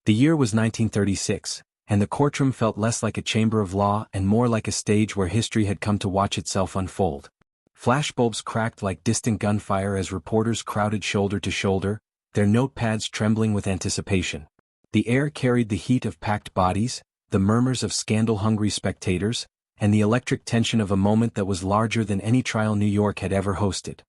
The year was 1936, and the courtroom felt less like a chamber of law and more like a stage where history had come to watch itself unfold. Flashbulbs cracked like distant gunfire as reporters crowded shoulder to shoulder, their notepads trembling with anticipation. The air carried the heat of packed bodies, the murmurs of scandal-hungry spectators, and the electric tension of a moment that was larger than any trial New York had ever hosted.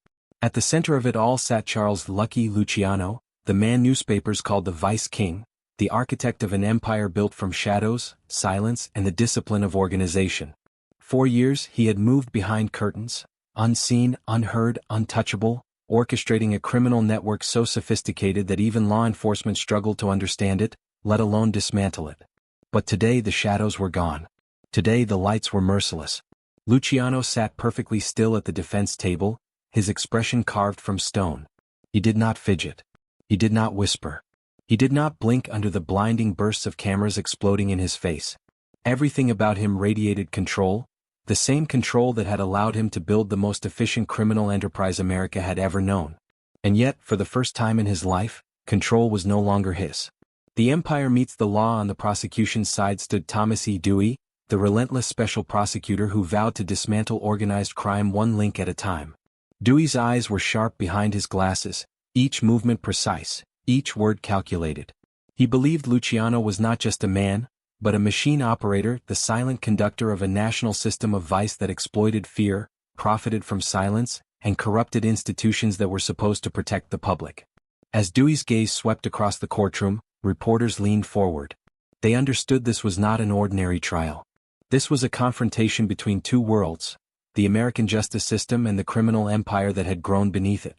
At the center of it all sat Charles Lucky Luciano, the man newspapers called the Vice King, the architect of an empire built from shadows, silence, and the discipline of organization. 4 years he had moved behind curtains, unseen, unheard, untouchable, orchestrating a criminal network so sophisticated that even law enforcement struggled to understand it, let alone dismantle it. But today the shadows were gone. Today the lights were merciless. Luciano sat perfectly still at the defense table, his expression carved from stone. He did not fidget. He did not whisper. He did not blink under the blinding bursts of cameras exploding in his face. Everything about him radiated control, the same control that had allowed him to build the most efficient criminal enterprise America had ever known. And yet, for the first time in his life, control was no longer his. The empire meets the law. On the prosecution's side stood Thomas E. Dewey, the relentless special prosecutor who vowed to dismantle organized crime one link at a time. Dewey's eyes were sharp behind his glasses, each movement precise, each word calculated. He believed Luciano was not just a man, but a machine operator, the silent conductor of a national system of vice that exploited fear, profited from silence, and corrupted institutions that were supposed to protect the public. As Dewey's gaze swept across the courtroom, reporters leaned forward. They understood this was not an ordinary trial. This was a confrontation between two worlds, the American justice system and the criminal empire that had grown beneath it.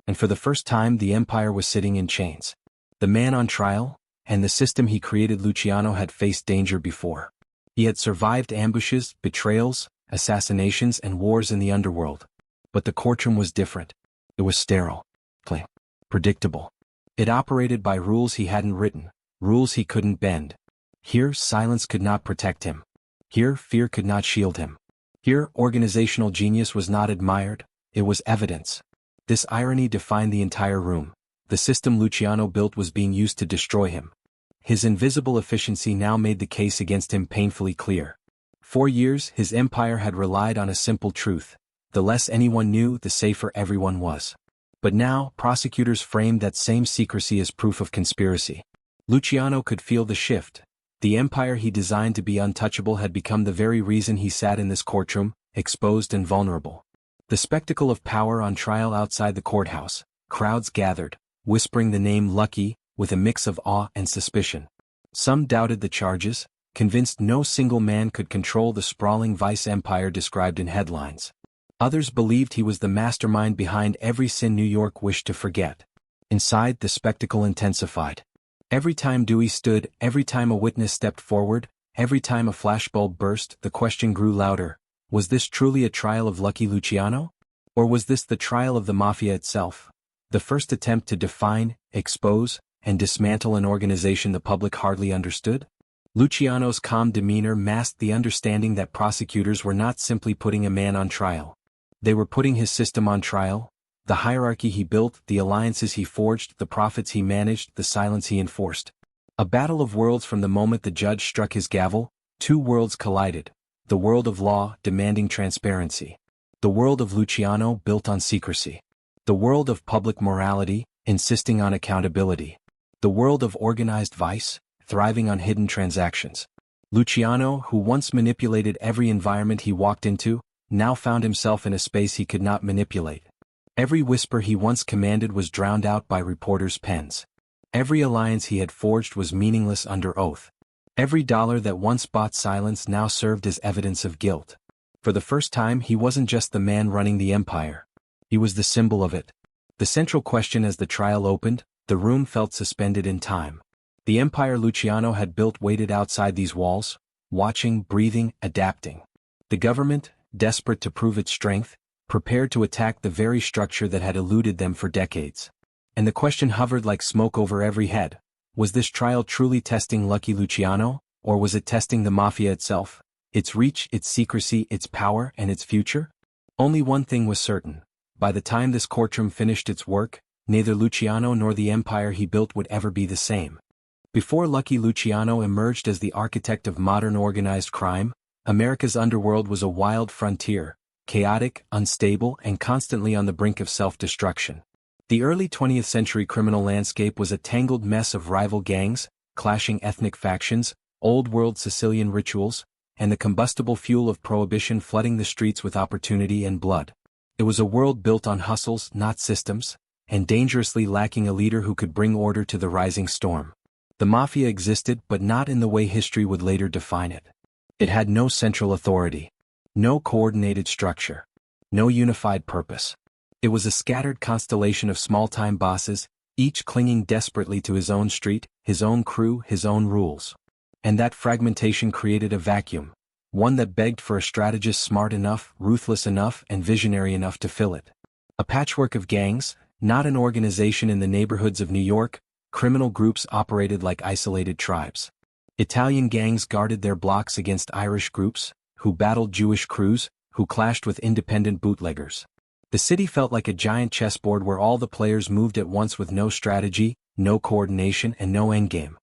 And for the first time the empire was sitting in chains. The man on trial, and the system he created. Luciano had faced danger before. He had survived ambushes, betrayals, assassinations, and wars in the underworld. But the courtroom was different. It was sterile, plain, predictable. It operated by rules he hadn't written, rules he couldn't bend. Here silence could not protect him. Here fear could not shield him. Here organizational genius was not admired, it was evidence. This irony defined the entire room. The system Luciano built was being used to destroy him. His invisible efficiency now made the case against him painfully clear. 4 years his empire had relied on a simple truth: the less anyone knew, the safer everyone was. But now, prosecutors framed that same secrecy as proof of conspiracy. Luciano could feel the shift. The empire he designed to be untouchable had become the very reason he sat in this courtroom, exposed and vulnerable. The spectacle of power on trial outside the courthouse, crowds gathered, whispering the name Lucky, with a mix of awe and suspicion. Some doubted the charges, convinced no single man could control the sprawling vice empire described in headlines. Others believed he was the mastermind behind every sin New York wished to forget. Inside, the spectacle intensified. Every time Dewey stood, every time a witness stepped forward, every time a flashbulb burst, the question grew louder. Was this truly a trial of Lucky Luciano? Or was this the trial of the Mafia itself? The first attempt to define, expose, and dismantle an organization the public hardly understood? Luciano's calm demeanor masked the understanding that prosecutors were not simply putting a man on trial. They were putting his system on trial, the hierarchy he built, the alliances he forged, the profits he managed, the silence he enforced. A battle of worlds. From the moment the judge struck his gavel, two worlds collided. The world of law, demanding transparency. The world of Luciano, built on secrecy. The world of public morality, insisting on accountability. The world of organized vice, thriving on hidden transactions. Luciano, who once manipulated every environment he walked into, now found himself in a space he could not manipulate. Every whisper he once commanded was drowned out by reporters' pens. Every alliance he had forged was meaningless under oath. Every dollar that once bought silence now served as evidence of guilt. For the first time he wasn't just the man running the empire. He was the symbol of it. The central question as the trial opened, the room felt suspended in time. The empire Luciano had built waited outside these walls, watching, breathing, adapting. The government, desperate to prove its strength, prepared to attack the very structure that had eluded them for decades. And the question hovered like smoke over every head. Was this trial truly testing Lucky Luciano, or was it testing the Mafia itself, its reach, its secrecy, its power, and its future? Only one thing was certain. By the time this courtroom finished its work, neither Luciano nor the empire he built would ever be the same. Before Lucky Luciano emerged as the architect of modern organized crime, America's underworld was a wild frontier, chaotic, unstable, and constantly on the brink of self-destruction. The early 20th century criminal landscape was a tangled mess of rival gangs, clashing ethnic factions, old-world Sicilian rituals, and the combustible fuel of prohibition flooding the streets with opportunity and blood. It was a world built on hustles, not systems, and dangerously lacking a leader who could bring order to the rising storm. The Mafia existed, but not in the way history would later define it. It had no central authority, no coordinated structure, no unified purpose. It was a scattered constellation of small-time bosses, each clinging desperately to his own street, his own crew, his own rules. And that fragmentation created a vacuum, one that begged for a strategist smart enough, ruthless enough, and visionary enough to fill it. A patchwork of gangs, not an organization. In the neighborhoods of New York, criminal groups operated like isolated tribes. Italian gangs guarded their blocks against Irish groups, who battled Jewish crews, who clashed with independent bootleggers. The city felt like a giant chessboard where all the players moved at once with no strategy, no coordination, and no endgame.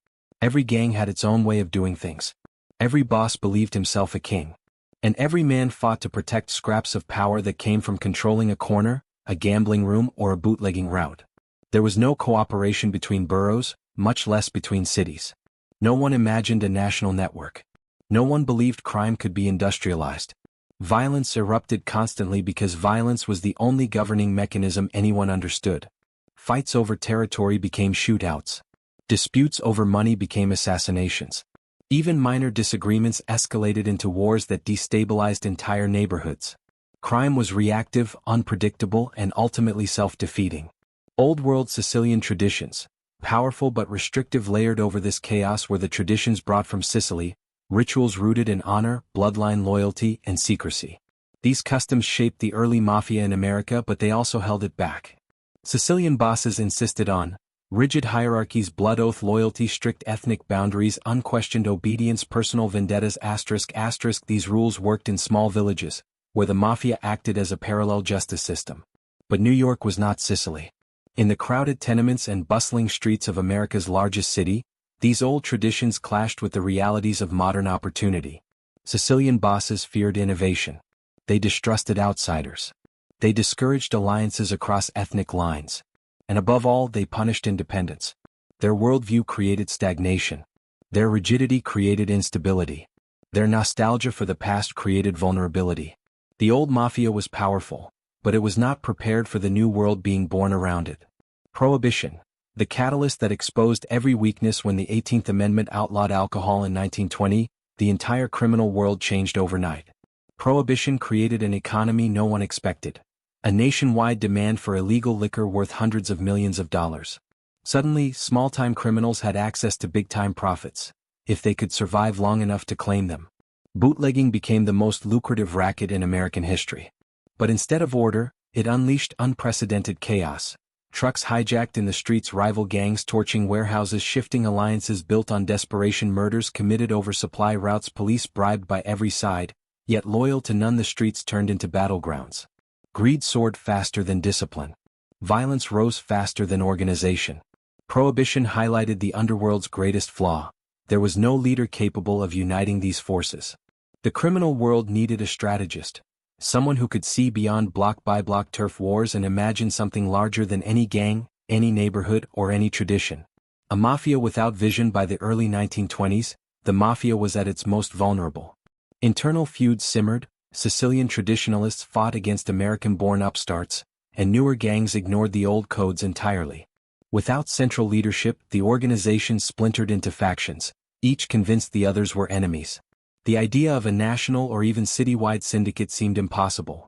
Every gang had its own way of doing things. Every boss believed himself a king. And every man fought to protect scraps of power that came from controlling a corner, a gambling room, or a bootlegging route. There was no cooperation between boroughs, much less between cities. No one imagined a national network. No one believed crime could be industrialized. Violence erupted constantly because violence was the only governing mechanism anyone understood. Fights over territory became shootouts. Disputes over money became assassinations. Even minor disagreements escalated into wars that destabilized entire neighborhoods. Crime was reactive, unpredictable, and ultimately self-defeating. Old-world Sicilian traditions, powerful but restrictive, layered over this chaos were the traditions brought from Sicily, rituals rooted in honor, bloodline loyalty, and secrecy. These customs shaped the early Mafia in America, but they also held it back. Sicilian bosses insisted on rigid hierarchies, blood oath loyalty, strict ethnic boundaries, unquestioned obedience, personal vendettas. ***. These rules worked in small villages, where the Mafia acted as a parallel justice system. But New York was not Sicily. In the crowded tenements and bustling streets of America's largest city, these old traditions clashed with the realities of modern opportunity. Sicilian bosses feared innovation. They distrusted outsiders. They discouraged alliances across ethnic lines. And above all, they punished independence. Their worldview created stagnation. Their rigidity created instability. Their nostalgia for the past created vulnerability. The old Mafia was powerful, but it was not prepared for the new world being born around it. Prohibition, the catalyst that exposed every weakness. When the 18th Amendment outlawed alcohol in 1920, the entire criminal world changed overnight. Prohibition created an economy no one expected. A nationwide demand for illegal liquor worth hundreds of millions of dollars. Suddenly, small-time criminals had access to big-time profits, if they could survive long enough to claim them. Bootlegging became the most lucrative racket in American history. But instead of order, it unleashed unprecedented chaos. Trucks hijacked in the streets, rival gangs torching warehouses, shifting alliances built on desperation, murders committed over supply routes, police bribed by every side, yet loyal to none. The streets turned into battlegrounds. Greed soared faster than discipline. Violence rose faster than organization. Prohibition highlighted the underworld's greatest flaw. There was no leader capable of uniting these forces. The criminal world needed a strategist. Someone who could see beyond block-by-block turf wars and imagine something larger than any gang, any neighborhood, or any tradition. A Mafia without vision. By the early 1920s, the Mafia was at its most vulnerable. Internal feuds simmered, Sicilian traditionalists fought against American-born upstarts, and newer gangs ignored the old codes entirely. Without central leadership, the organization splintered into factions, each convinced the others were enemies. The idea of a national or even citywide syndicate seemed impossible.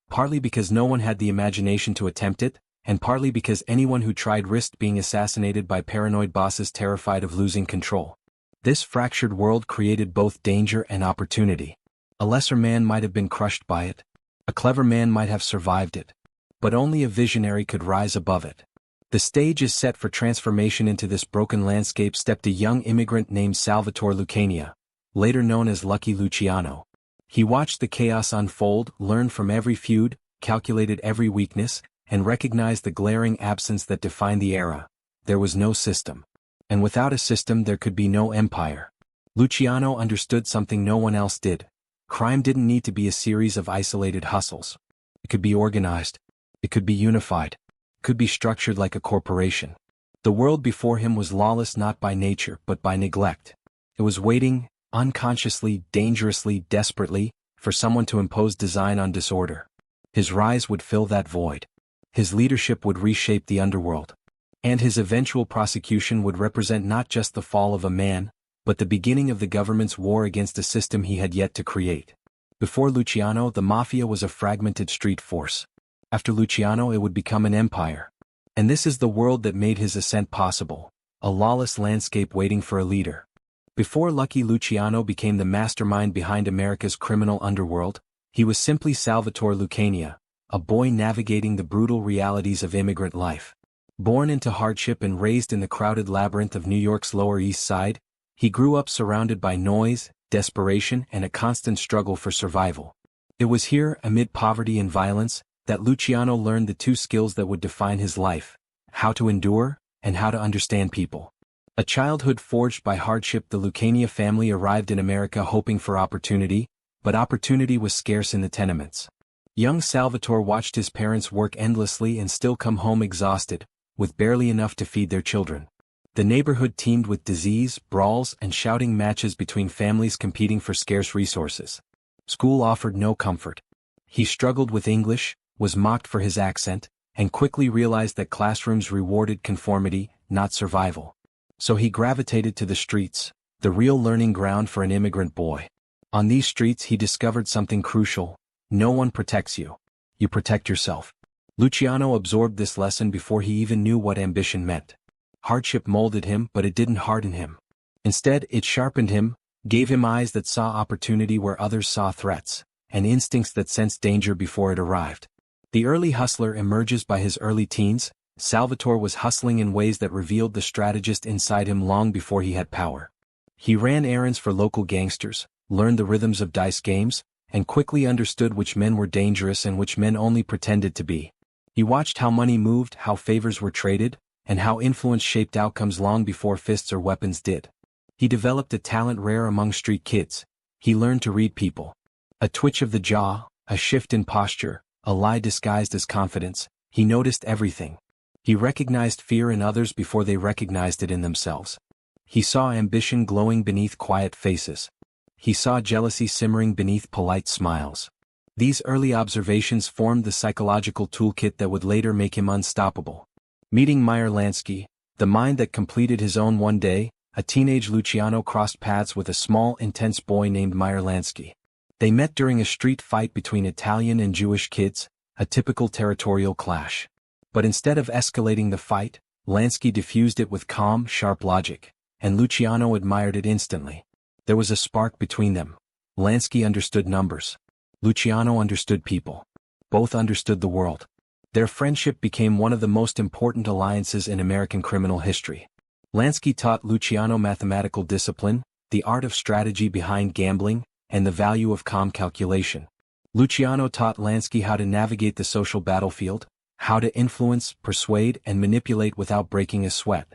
Partly because no one had the imagination to attempt it, and partly because anyone who tried risked being assassinated by paranoid bosses terrified of losing control. This fractured world created both danger and opportunity. A lesser man might have been crushed by it. A clever man might have survived it. But only a visionary could rise above it. The stage is set for transformation. Into this broken landscape stepped a young immigrant named Salvatore Lucania, later known as Lucky Luciano. He watched the chaos unfold, learned from every feud, calculated every weakness, and recognized the glaring absence that defined the era. There was no system. And without a system there could be no empire. Luciano understood something no one else did. Crime didn't need to be a series of isolated hustles. It could be organized. It could be unified. It could be structured like a corporation. The world before him was lawless not by nature but by neglect. It was waiting, unconsciously, dangerously, desperately, for someone to impose design on disorder. His rise would fill that void. His leadership would reshape the underworld. And his eventual prosecution would represent not just the fall of a man, but the beginning of the government's war against a system he had yet to create. Before Luciano, the Mafia was a fragmented street force. After Luciano, it would become an empire. And this is the world that made his ascent possible, a lawless landscape waiting for a leader. Before Lucky Luciano became the mastermind behind America's criminal underworld, he was simply Salvatore Lucania, a boy navigating the brutal realities of immigrant life. Born into hardship and raised in the crowded labyrinth of New York's Lower East Side, he grew up surrounded by noise, desperation, and a constant struggle for survival. It was here, amid poverty and violence, that Luciano learned the two skills that would define his life: how to endure, and how to understand people. A childhood forged by hardship, the Lucania family arrived in America hoping for opportunity, but opportunity was scarce in the tenements. Young Salvatore watched his parents work endlessly and still come home exhausted, with barely enough to feed their children. The neighborhood teemed with disease, brawls, and shouting matches between families competing for scarce resources. School offered no comfort. He struggled with English, was mocked for his accent, and quickly realized that classrooms rewarded conformity, not survival. So he gravitated to the streets, the real learning ground for an immigrant boy. On these streets he discovered something crucial: no one protects you. You protect yourself. Luciano absorbed this lesson before he even knew what ambition meant. Hardship molded him, but it didn't harden him. Instead, it sharpened him, gave him eyes that saw opportunity where others saw threats, and instincts that sensed danger before it arrived. The early hustler emerges by his early teens. Salvatore was hustling in ways that revealed the strategist inside him long before he had power. He ran errands for local gangsters, learned the rhythms of dice games, and quickly understood which men were dangerous and which men only pretended to be. He watched how money moved, how favors were traded, and how influence shaped outcomes long before fists or weapons did. He developed a talent rare among street kids. He learned to read people. A twitch of the jaw, a shift in posture, a lie disguised as confidence. He noticed everything. He recognized fear in others before they recognized it in themselves. He saw ambition glowing beneath quiet faces. He saw jealousy simmering beneath polite smiles. These early observations formed the psychological toolkit that would later make him unstoppable. Meeting Meyer Lansky, the mind that completed his own one day, a teenage Luciano crossed paths with a small, intense boy named Meyer Lansky. They met during a street fight between Italian and Jewish kids, a typical territorial clash. But instead of escalating the fight, Lansky diffused it with calm, sharp logic, and Luciano admired it instantly. There was a spark between them. Lansky understood numbers. Luciano understood people. Both understood the world. Their friendship became one of the most important alliances in American criminal history. Lansky taught Luciano mathematical discipline, the art of strategy behind gambling, and the value of calm calculation. Luciano taught Lansky how to navigate the social battlefield, how to influence, persuade, and manipulate without breaking a sweat.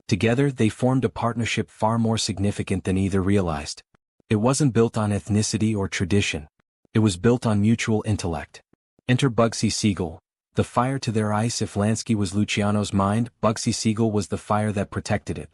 Together they formed a partnership far more significant than either realized. It wasn't built on ethnicity or tradition. It was built on mutual intellect. Enter Bugsy Siegel. The fire to their ice. If Lansky was Luciano's mind, Bugsy Siegel was the fire that protected it.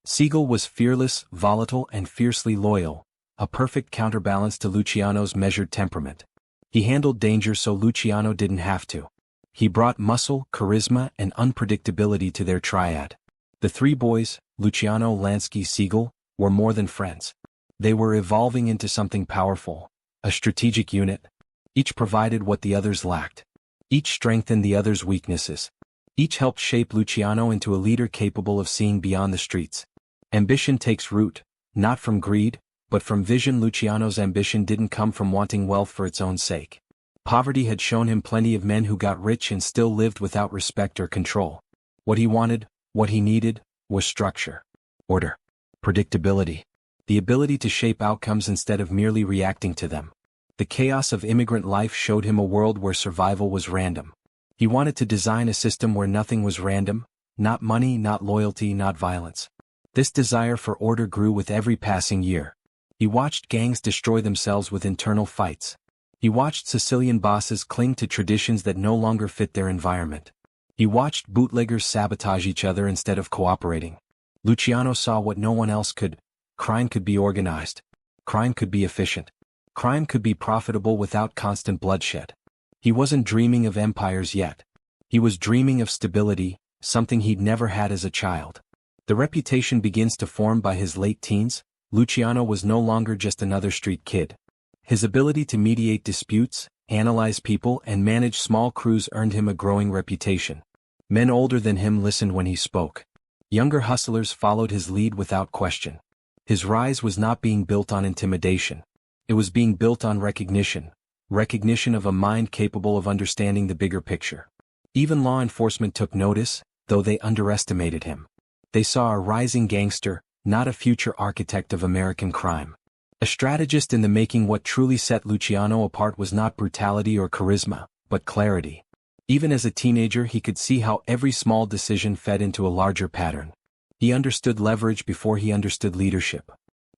Siegel was fearless, volatile, and fiercely loyal, a perfect counterbalance to Luciano's measured temperament. He handled danger so Luciano didn't have to. He brought muscle, charisma, and unpredictability to their triad. The three boys, Luciano, Lansky, Siegel, were more than friends. They were evolving into something powerful, a strategic unit. Each provided what the others lacked. Each strengthened the other's weaknesses. Each helped shape Luciano into a leader capable of seeing beyond the streets. Ambition takes root, not from greed, but from vision. Luciano's ambition didn't come from wanting wealth for its own sake. Poverty had shown him plenty of men who got rich and still lived without respect or control. What he wanted, what he needed, was structure, order, predictability, the ability to shape outcomes instead of merely reacting to them. The chaos of immigrant life showed him a world where survival was random. He wanted to design a system where nothing was random, not money, not loyalty, not violence. This desire for order grew with every passing year. He watched gangs destroy themselves with internal fights. He watched Sicilian bosses cling to traditions that no longer fit their environment. He watched bootleggers sabotage each other instead of cooperating. Luciano saw what no one else could. Crime could be organized. Crime could be efficient. Crime could be profitable without constant bloodshed. He wasn't dreaming of empires yet. He was dreaming of stability, something he'd never had as a child. The reputation begins to form by his late teens. Luciano was no longer just another street kid. His ability to mediate disputes, analyze people, and manage small crews earned him a growing reputation. Men older than him listened when he spoke. Younger hustlers followed his lead without question. His rise was not being built on intimidation. It was being built on recognition of a mind capable of understanding the bigger picture. Even law enforcement took notice, though they underestimated him. They saw a rising gangster, not a future architect of American crime. A strategist in the making. What truly set Luciano apart was not brutality or charisma, but clarity. Even as a teenager, he could see how every small decision fed into a larger pattern. He understood leverage before he understood leadership.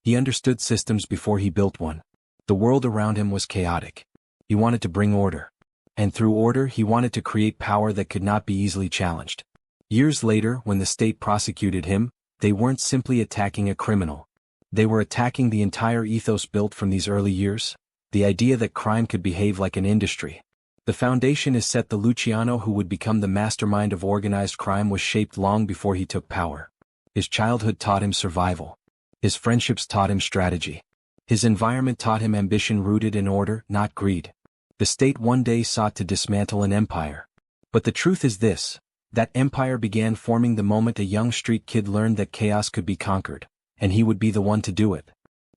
He understood systems before he built one. The world around him was chaotic. He wanted to bring order. And through order, he wanted to create power that could not be easily challenged. Years later, when the state prosecuted him, they weren't simply attacking a criminal. They were attacking the entire ethos built from these early years, the idea that crime could behave like an industry. The foundation is set. The Luciano who would become the mastermind of organized crime was shaped long before he took power. His childhood taught him survival. His friendships taught him strategy. His environment taught him ambition rooted in order, not greed. The state one day sought to dismantle an empire. But the truth is this: that empire began forming the moment a young street kid learned that chaos could be conquered, and he would be the one to do it.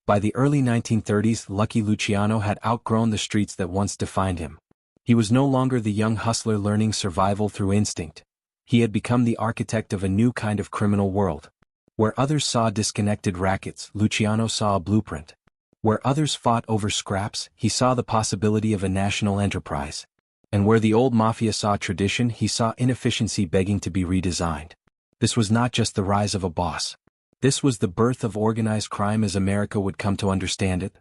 By the early 1930s, Lucky Luciano had outgrown the streets that once defined him. He was no longer the young hustler learning survival through instinct. He had become the architect of a new kind of criminal world. Where others saw disconnected rackets, Luciano saw a blueprint. Where others fought over scraps, he saw the possibility of a national enterprise. And where the old Mafia saw tradition, he saw inefficiency begging to be redesigned. This was not just the rise of a boss. This was the birth of organized crime as America would come to understand it.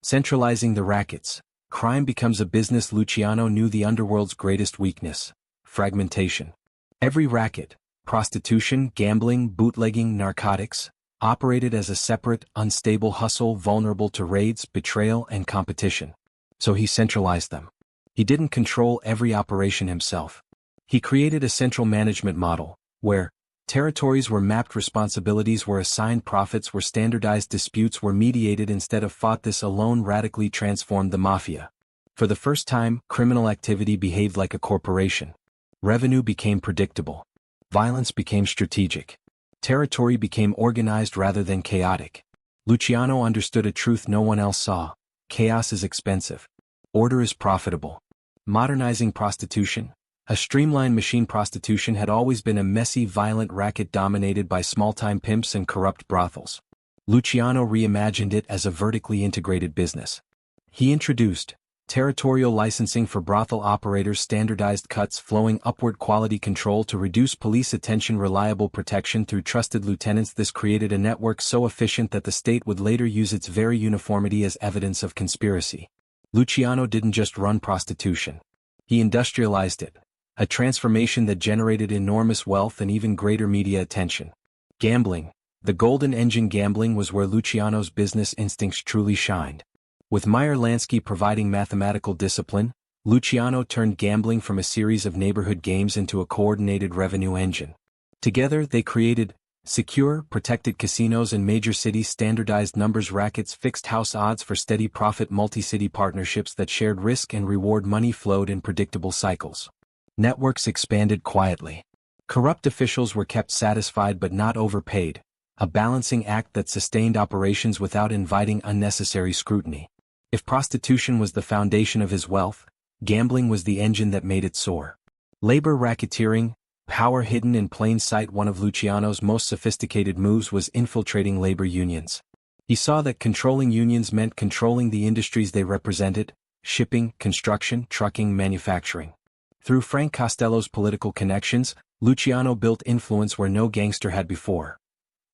Centralizing the rackets, crime becomes a business. Luciano knew the underworld's greatest weakness: fragmentation. Every racket, prostitution, gambling, bootlegging, narcotics, operated as a separate, unstable hustle vulnerable to raids, betrayal, and competition. So he centralized them. He didn't control every operation himself. He created a central management model, where territories were mapped, responsibilities were assigned, profits were standardized, disputes were mediated instead of fought. This alone radically transformed the Mafia. For the first time, criminal activity behaved like a corporation. Revenue became predictable. Violence became strategic. Territory became organized rather than chaotic. Luciano understood a truth no one else saw: chaos is expensive. Order is profitable. Modernizing prostitution. A streamlined machine. Prostitution had always been a messy, violent racket dominated by small-time pimps and corrupt brothels. Luciano reimagined it as a vertically integrated business. He introduced territorial licensing for brothel operators, standardized cuts flowing upward, quality control to reduce police attention, reliable protection through trusted lieutenants. This created a network so efficient that the state would later use its very uniformity as evidence of conspiracy. Luciano didn't just run prostitution. He industrialized it, a transformation that generated enormous wealth and even greater media attention. Gambling. The golden engine. Gambling was where Luciano's business instincts truly shined. With Meyer Lansky providing mathematical discipline, Luciano turned gambling from a series of neighborhood games into a coordinated revenue engine. Together they created secure, protected casinos in major cities, standardized numbers rackets, fixed house odds for steady profit, multi-city partnerships that shared risk and reward. Money flowed in predictable cycles. Networks expanded quietly. Corrupt officials were kept satisfied but not overpaid, a balancing act that sustained operations without inviting unnecessary scrutiny. If prostitution was the foundation of his wealth, gambling was the engine that made it soar. Labor racketeering, power hidden in plain sight. One of Luciano's most sophisticated moves was infiltrating labor unions. He saw that controlling unions meant controlling the industries they represented: shipping, construction, trucking, manufacturing. Through Frank Costello's political connections, Luciano built influence where no gangster had before.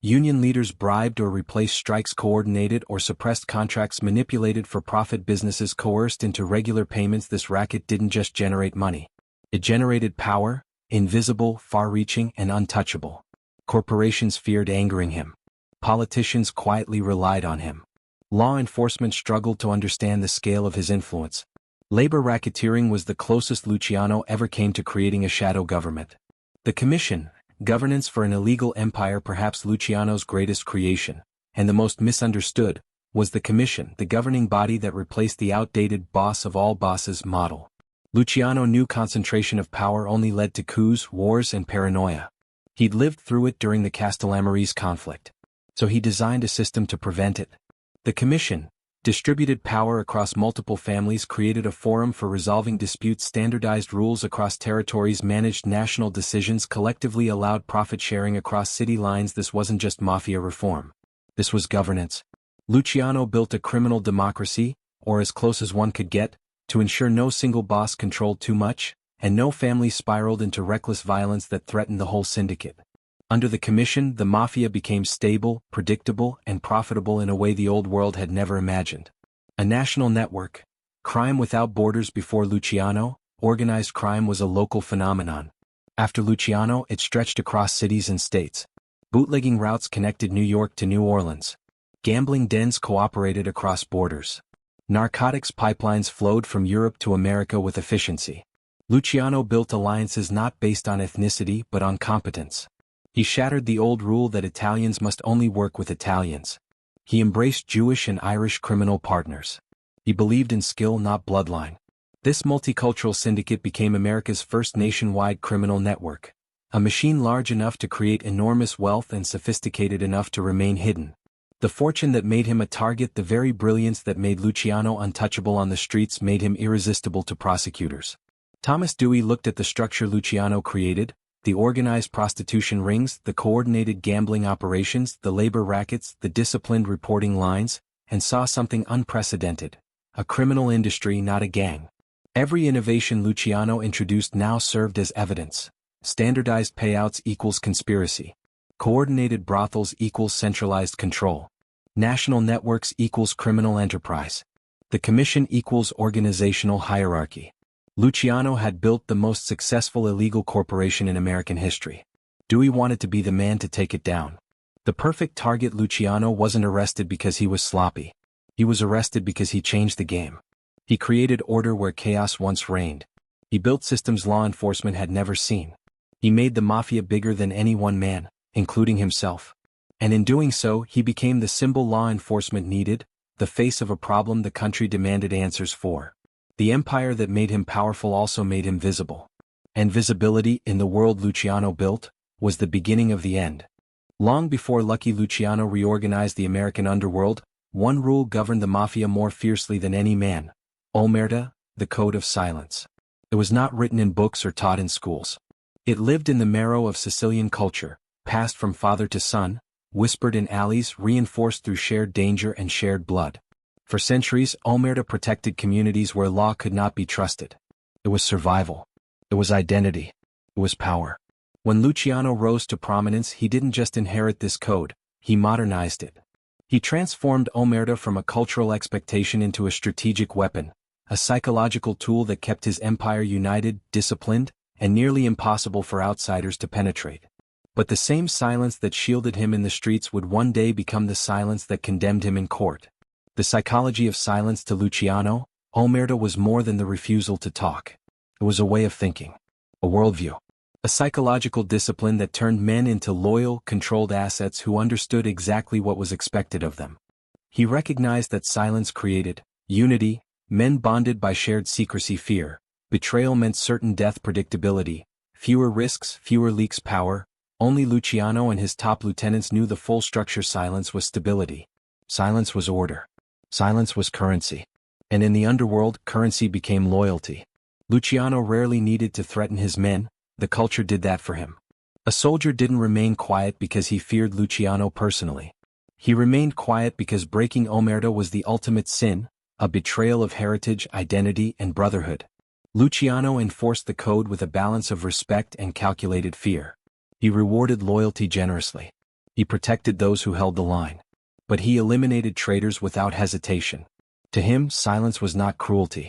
Union leaders bribed or replaced strikes, coordinated or suppressed contracts, manipulated for-profit businesses, coerced into regular payments. This racket didn't just generate money. It generated power, invisible, far-reaching, and untouchable. Corporations feared angering him. Politicians quietly relied on him. Law enforcement struggled to understand the scale of his influence. Labor racketeering was the closest Luciano ever came to creating a shadow government. The Commission, governance for an illegal empire, perhaps Luciano's greatest creation, and the most misunderstood, was the Commission, the governing body that replaced the outdated boss of all bosses model. Luciano knew concentration of power only led to coups, wars, and paranoia. He'd lived through it during the Castellamarese conflict. So he designed a system to prevent it. The Commission distributed power across multiple families, created a forum for resolving disputes, standardized rules across territories, managed national decisions, collectively allowed profit sharing across city lines. This wasn't just mafia reform. This was governance. Luciano built a criminal democracy, or as close as one could get, to ensure no single boss controlled too much, and no family spiraled into reckless violence that threatened the whole syndicate. Under the Commission, the Mafia became stable, predictable, and profitable in a way the old world had never imagined. A national network. Crime without borders. Before Luciano, organized crime was a local phenomenon. After Luciano, it stretched across cities and states. Bootlegging routes connected New York to New Orleans. Gambling dens cooperated across borders. Narcotics pipelines flowed from Europe to America with efficiency. Luciano built alliances not based on ethnicity but on competence. He shattered the old rule that Italians must only work with Italians. He embraced Jewish and Irish criminal partners. He believed in skill, not bloodline. This multicultural syndicate became America's first nationwide criminal network. A machine large enough to create enormous wealth and sophisticated enough to remain hidden. The fortune that made him a target, the very brilliance that made Luciano untouchable on the streets, made him irresistible to prosecutors. Thomas Dewey looked at the structure Luciano created, the organized prostitution rings, the coordinated gambling operations, the labor rackets, the disciplined reporting lines, and saw something unprecedented. A criminal industry, not a gang. Every innovation Luciano introduced now served as evidence. Standardized payouts equals conspiracy. Coordinated brothels equals centralized control. National networks equals criminal enterprise. The Commission equals organizational hierarchy. Luciano had built the most successful illegal corporation in American history. Dewey wanted to be the man to take it down. The perfect target. Luciano wasn't arrested because he was sloppy. He was arrested because he changed the game. He created order where chaos once reigned. He built systems law enforcement had never seen. He made the Mafia bigger than any one man, including himself. And in doing so, he became the symbol law enforcement needed, the face of a problem the country demanded answers for. The empire that made him powerful also made him visible. And visibility, in the world Luciano built, was the beginning of the end. Long before Lucky Luciano reorganized the American underworld, one rule governed the Mafia more fiercely than any man. Omerta, the code of silence. It was not written in books or taught in schools. It lived in the marrow of Sicilian culture, passed from father to son, whispered in alleys, reinforced through shared danger and shared blood. For centuries, Omerta protected communities where law could not be trusted. It was survival. It was identity. It was power. When Luciano rose to prominence, he didn't just inherit this code, he modernized it. He transformed Omerta from a cultural expectation into a strategic weapon, a psychological tool that kept his empire united, disciplined, and nearly impossible for outsiders to penetrate. But the same silence that shielded him in the streets would one day become the silence that condemned him in court. The psychology of silence to Luciano, Omerta was more than the refusal to talk. It was a way of thinking, a worldview, a psychological discipline that turned men into loyal, controlled assets who understood exactly what was expected of them. He recognized that silence created unity, men bonded by shared secrecy. Fear, betrayal meant certain death. Predictability, fewer risks, fewer leaks. Power, only Luciano and his top lieutenants knew the full structure. Silence was stability. Silence was order. Silence was currency. And in the underworld, currency became loyalty. Luciano rarely needed to threaten his men, the culture did that for him. A soldier didn't remain quiet because he feared Luciano personally. He remained quiet because breaking Omerta was the ultimate sin, a betrayal of heritage, identity, and brotherhood. Luciano enforced the code with a balance of respect and calculated fear. He rewarded loyalty generously. He protected those who held the line. But he eliminated traitors without hesitation. To him, silence was not cruelty.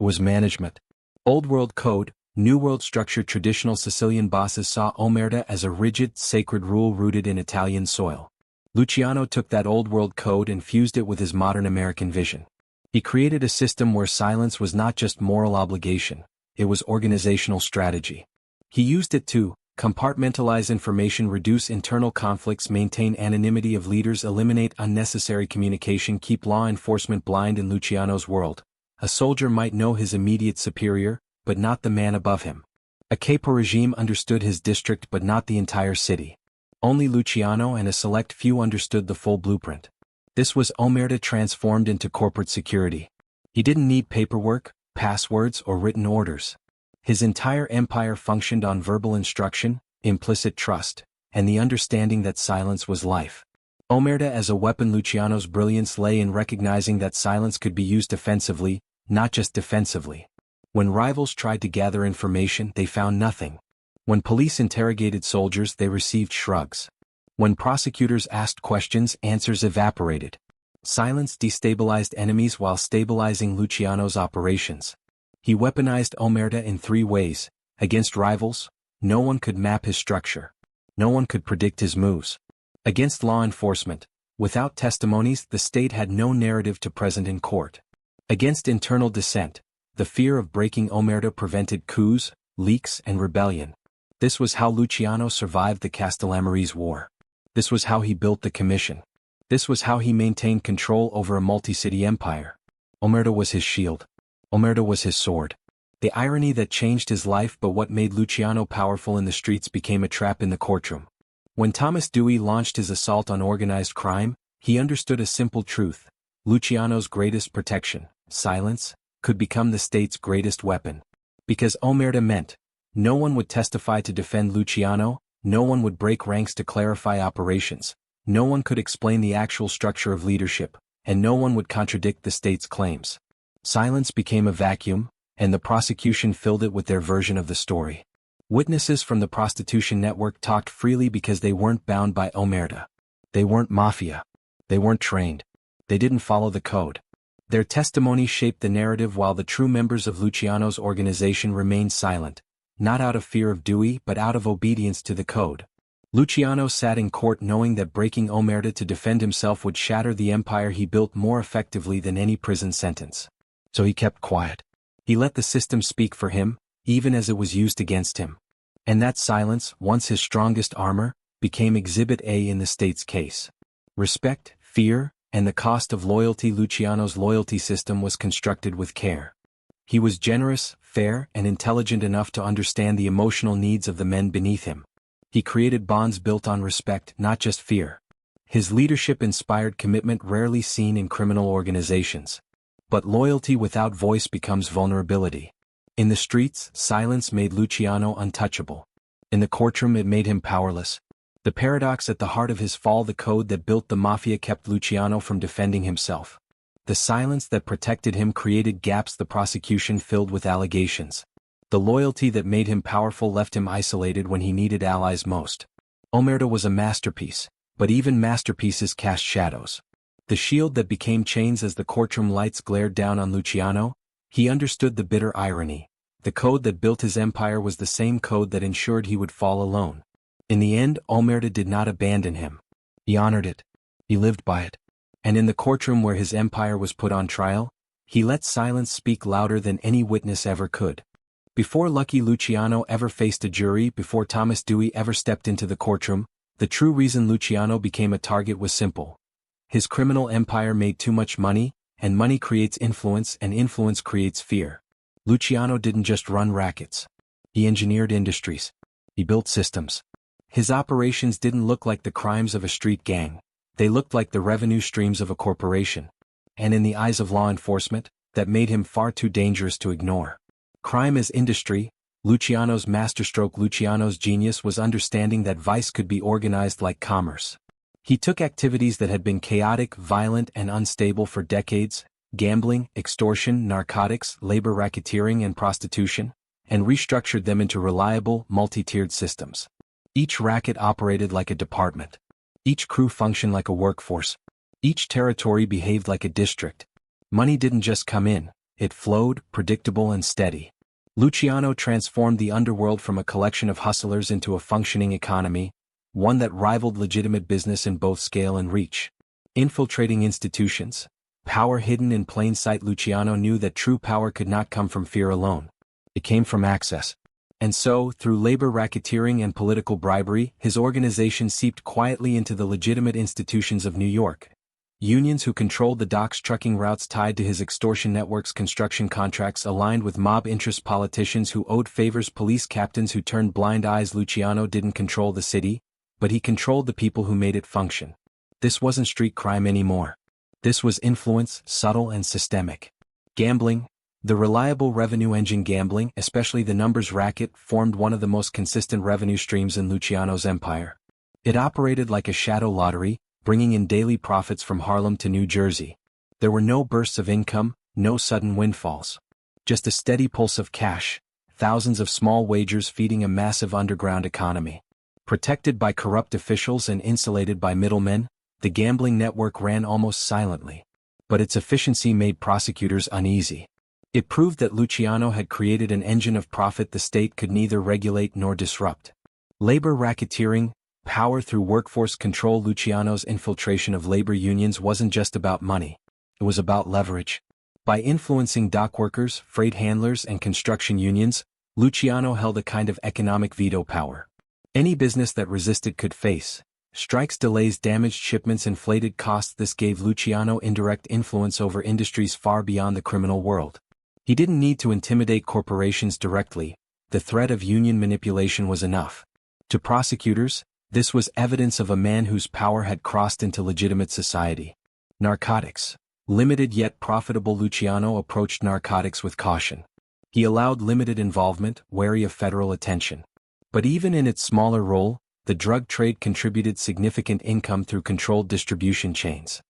It was management. Old World Code, New World structure. Traditional Sicilian bosses saw omerta as a rigid, sacred rule rooted in Italian soil. Luciano took that Old World code and fused it with his modern American vision. He created a system where silence was not just moral obligation, it was organizational strategy. He used it to compartmentalize information, reduce internal conflicts, maintain anonymity of leaders, eliminate unnecessary communication, keep law enforcement blind. In Luciano's world, a soldier might know his immediate superior, but not the man above him. A capo regime understood his district but not the entire city. Only Luciano and a select few understood the full blueprint. This was omerta transformed into corporate security. He didn't need paperwork, passwords, or written orders. His entire empire functioned on verbal instruction, implicit trust, and the understanding that silence was life. Omerta as a weapon. Luciano's brilliance lay in recognizing that silence could be used offensively, not just defensively. When rivals tried to gather information, they found nothing. When police interrogated soldiers, they received shrugs. When prosecutors asked questions, answers evaporated. Silence destabilized enemies while stabilizing Luciano's operations. He weaponized omerta in 3 ways. Against rivals, no one could map his structure. No one could predict his moves. Against law enforcement, without testimonies, the state had no narrative to present in court. Against internal dissent, the fear of breaking omerta prevented coups, leaks, and rebellion. This was how Luciano survived the Castellamarese War. This was how he built the commission. This was how he maintained control over a multi-city empire. Omerta was his shield. Omerta was his sword. The irony that changed his life, but what made Luciano powerful in the streets became a trap in the courtroom. When Thomas Dewey launched his assault on organized crime, he understood a simple truth. Luciano's greatest protection, silence, could become the state's greatest weapon. Because omerta meant, no one would testify to defend Luciano, no one would break ranks to clarify operations, no one could explain the actual structure of leadership, and no one would contradict the state's claims. Silence became a vacuum, and the prosecution filled it with their version of the story. Witnesses from the prostitution network talked freely because they weren't bound by omerta. They weren't mafia. They weren't trained. They didn't follow the code. Their testimony shaped the narrative while the true members of Luciano's organization remained silent, not out of fear of Dewey but out of obedience to the code. Luciano sat in court knowing that breaking omerta to defend himself would shatter the empire he built more effectively than any prison sentence. So he kept quiet. He let the system speak for him, even as it was used against him. And that silence, once his strongest armor, became Exhibit A in the state's case. Respect, fear, and the cost of loyalty. Luciano's loyalty system was constructed with care. He was generous, fair, and intelligent enough to understand the emotional needs of the men beneath him. He created bonds built on respect, not just fear. His leadership inspired commitment rarely seen in criminal organizations. But loyalty without voice becomes vulnerability. In the streets, silence made Luciano untouchable. In the courtroom, it made him powerless. The paradox at the heart of his fall: the code that built the Mafia kept Luciano from defending himself. The silence that protected him created gaps the prosecution filled with allegations. The loyalty that made him powerful left him isolated when he needed allies most. Omerta was a masterpiece, but even masterpieces cast shadows. The shield that became chains as the courtroom lights glared down on Luciano, he understood the bitter irony. The code that built his empire was the same code that ensured he would fall alone. In the end, omerta did not abandon him. He honored it. He lived by it. And in the courtroom where his empire was put on trial, he let silence speak louder than any witness ever could. Before Lucky Luciano ever faced a jury, before Thomas Dewey ever stepped into the courtroom, the true reason Luciano became a target was simple. His criminal empire made too much money, and money creates influence, and influence creates fear. Luciano didn't just run rackets. He engineered industries. He built systems. His operations didn't look like the crimes of a street gang. They looked like the revenue streams of a corporation. And in the eyes of law enforcement, that made him far too dangerous to ignore. Crime as industry, Luciano's masterstroke. Luciano's genius was understanding that vice could be organized like commerce. He took activities that had been chaotic, violent, and unstable for decades, gambling, extortion, narcotics, labor racketeering, and prostitution, and restructured them into reliable, multi-tiered systems. Each racket operated like a department. Each crew functioned like a workforce. Each territory behaved like a district. Money didn't just come in, it flowed, predictable and steady. Luciano transformed the underworld from a collection of hustlers into a functioning economy, one that rivaled legitimate business in both scale and reach. Infiltrating institutions. Power hidden in plain sight. Luciano knew that true power could not come from fear alone. It came from access. And so, through labor racketeering and political bribery, his organization seeped quietly into the legitimate institutions of New York. Unions who controlled the docks, trucking routes tied to his extortion networks, construction contracts aligned with mob interest, politicians who owed favors, police captains who turned blind eyes. Luciano didn't control the city, but he controlled the people who made it function. This wasn't street crime anymore. This was influence, subtle and systemic. Gambling, the reliable revenue engine. Gambling, especially the numbers racket, formed one of the most consistent revenue streams in Luciano's empire. It operated like a shadow lottery, bringing in daily profits from Harlem to New Jersey. There were no bursts of income, no sudden windfalls. Just a steady pulse of cash, thousands of small wagers feeding a massive underground economy. Protected by corrupt officials and insulated by middlemen, the gambling network ran almost silently. But its efficiency made prosecutors uneasy. It proved that Luciano had created an engine of profit the state could neither regulate nor disrupt. Labor racketeering, power through workforce control. Luciano's infiltration of labor unions wasn't just about money. It was about leverage. By influencing dockworkers, freight handlers and construction unions, Luciano held a kind of economic veto power. Any business that resisted could face strikes, delays, damaged shipments, inflated costs. This gave Luciano indirect influence over industries far beyond the criminal world. He didn't need to intimidate corporations directly. The threat of union manipulation was enough. To prosecutors, this was evidence of a man whose power had crossed into legitimate society. Narcotics. Limited yet profitable. Luciano approached narcotics with caution. He allowed limited involvement, wary of federal attention. But even in its smaller role, the drug trade contributed significant income through controlled distribution chains.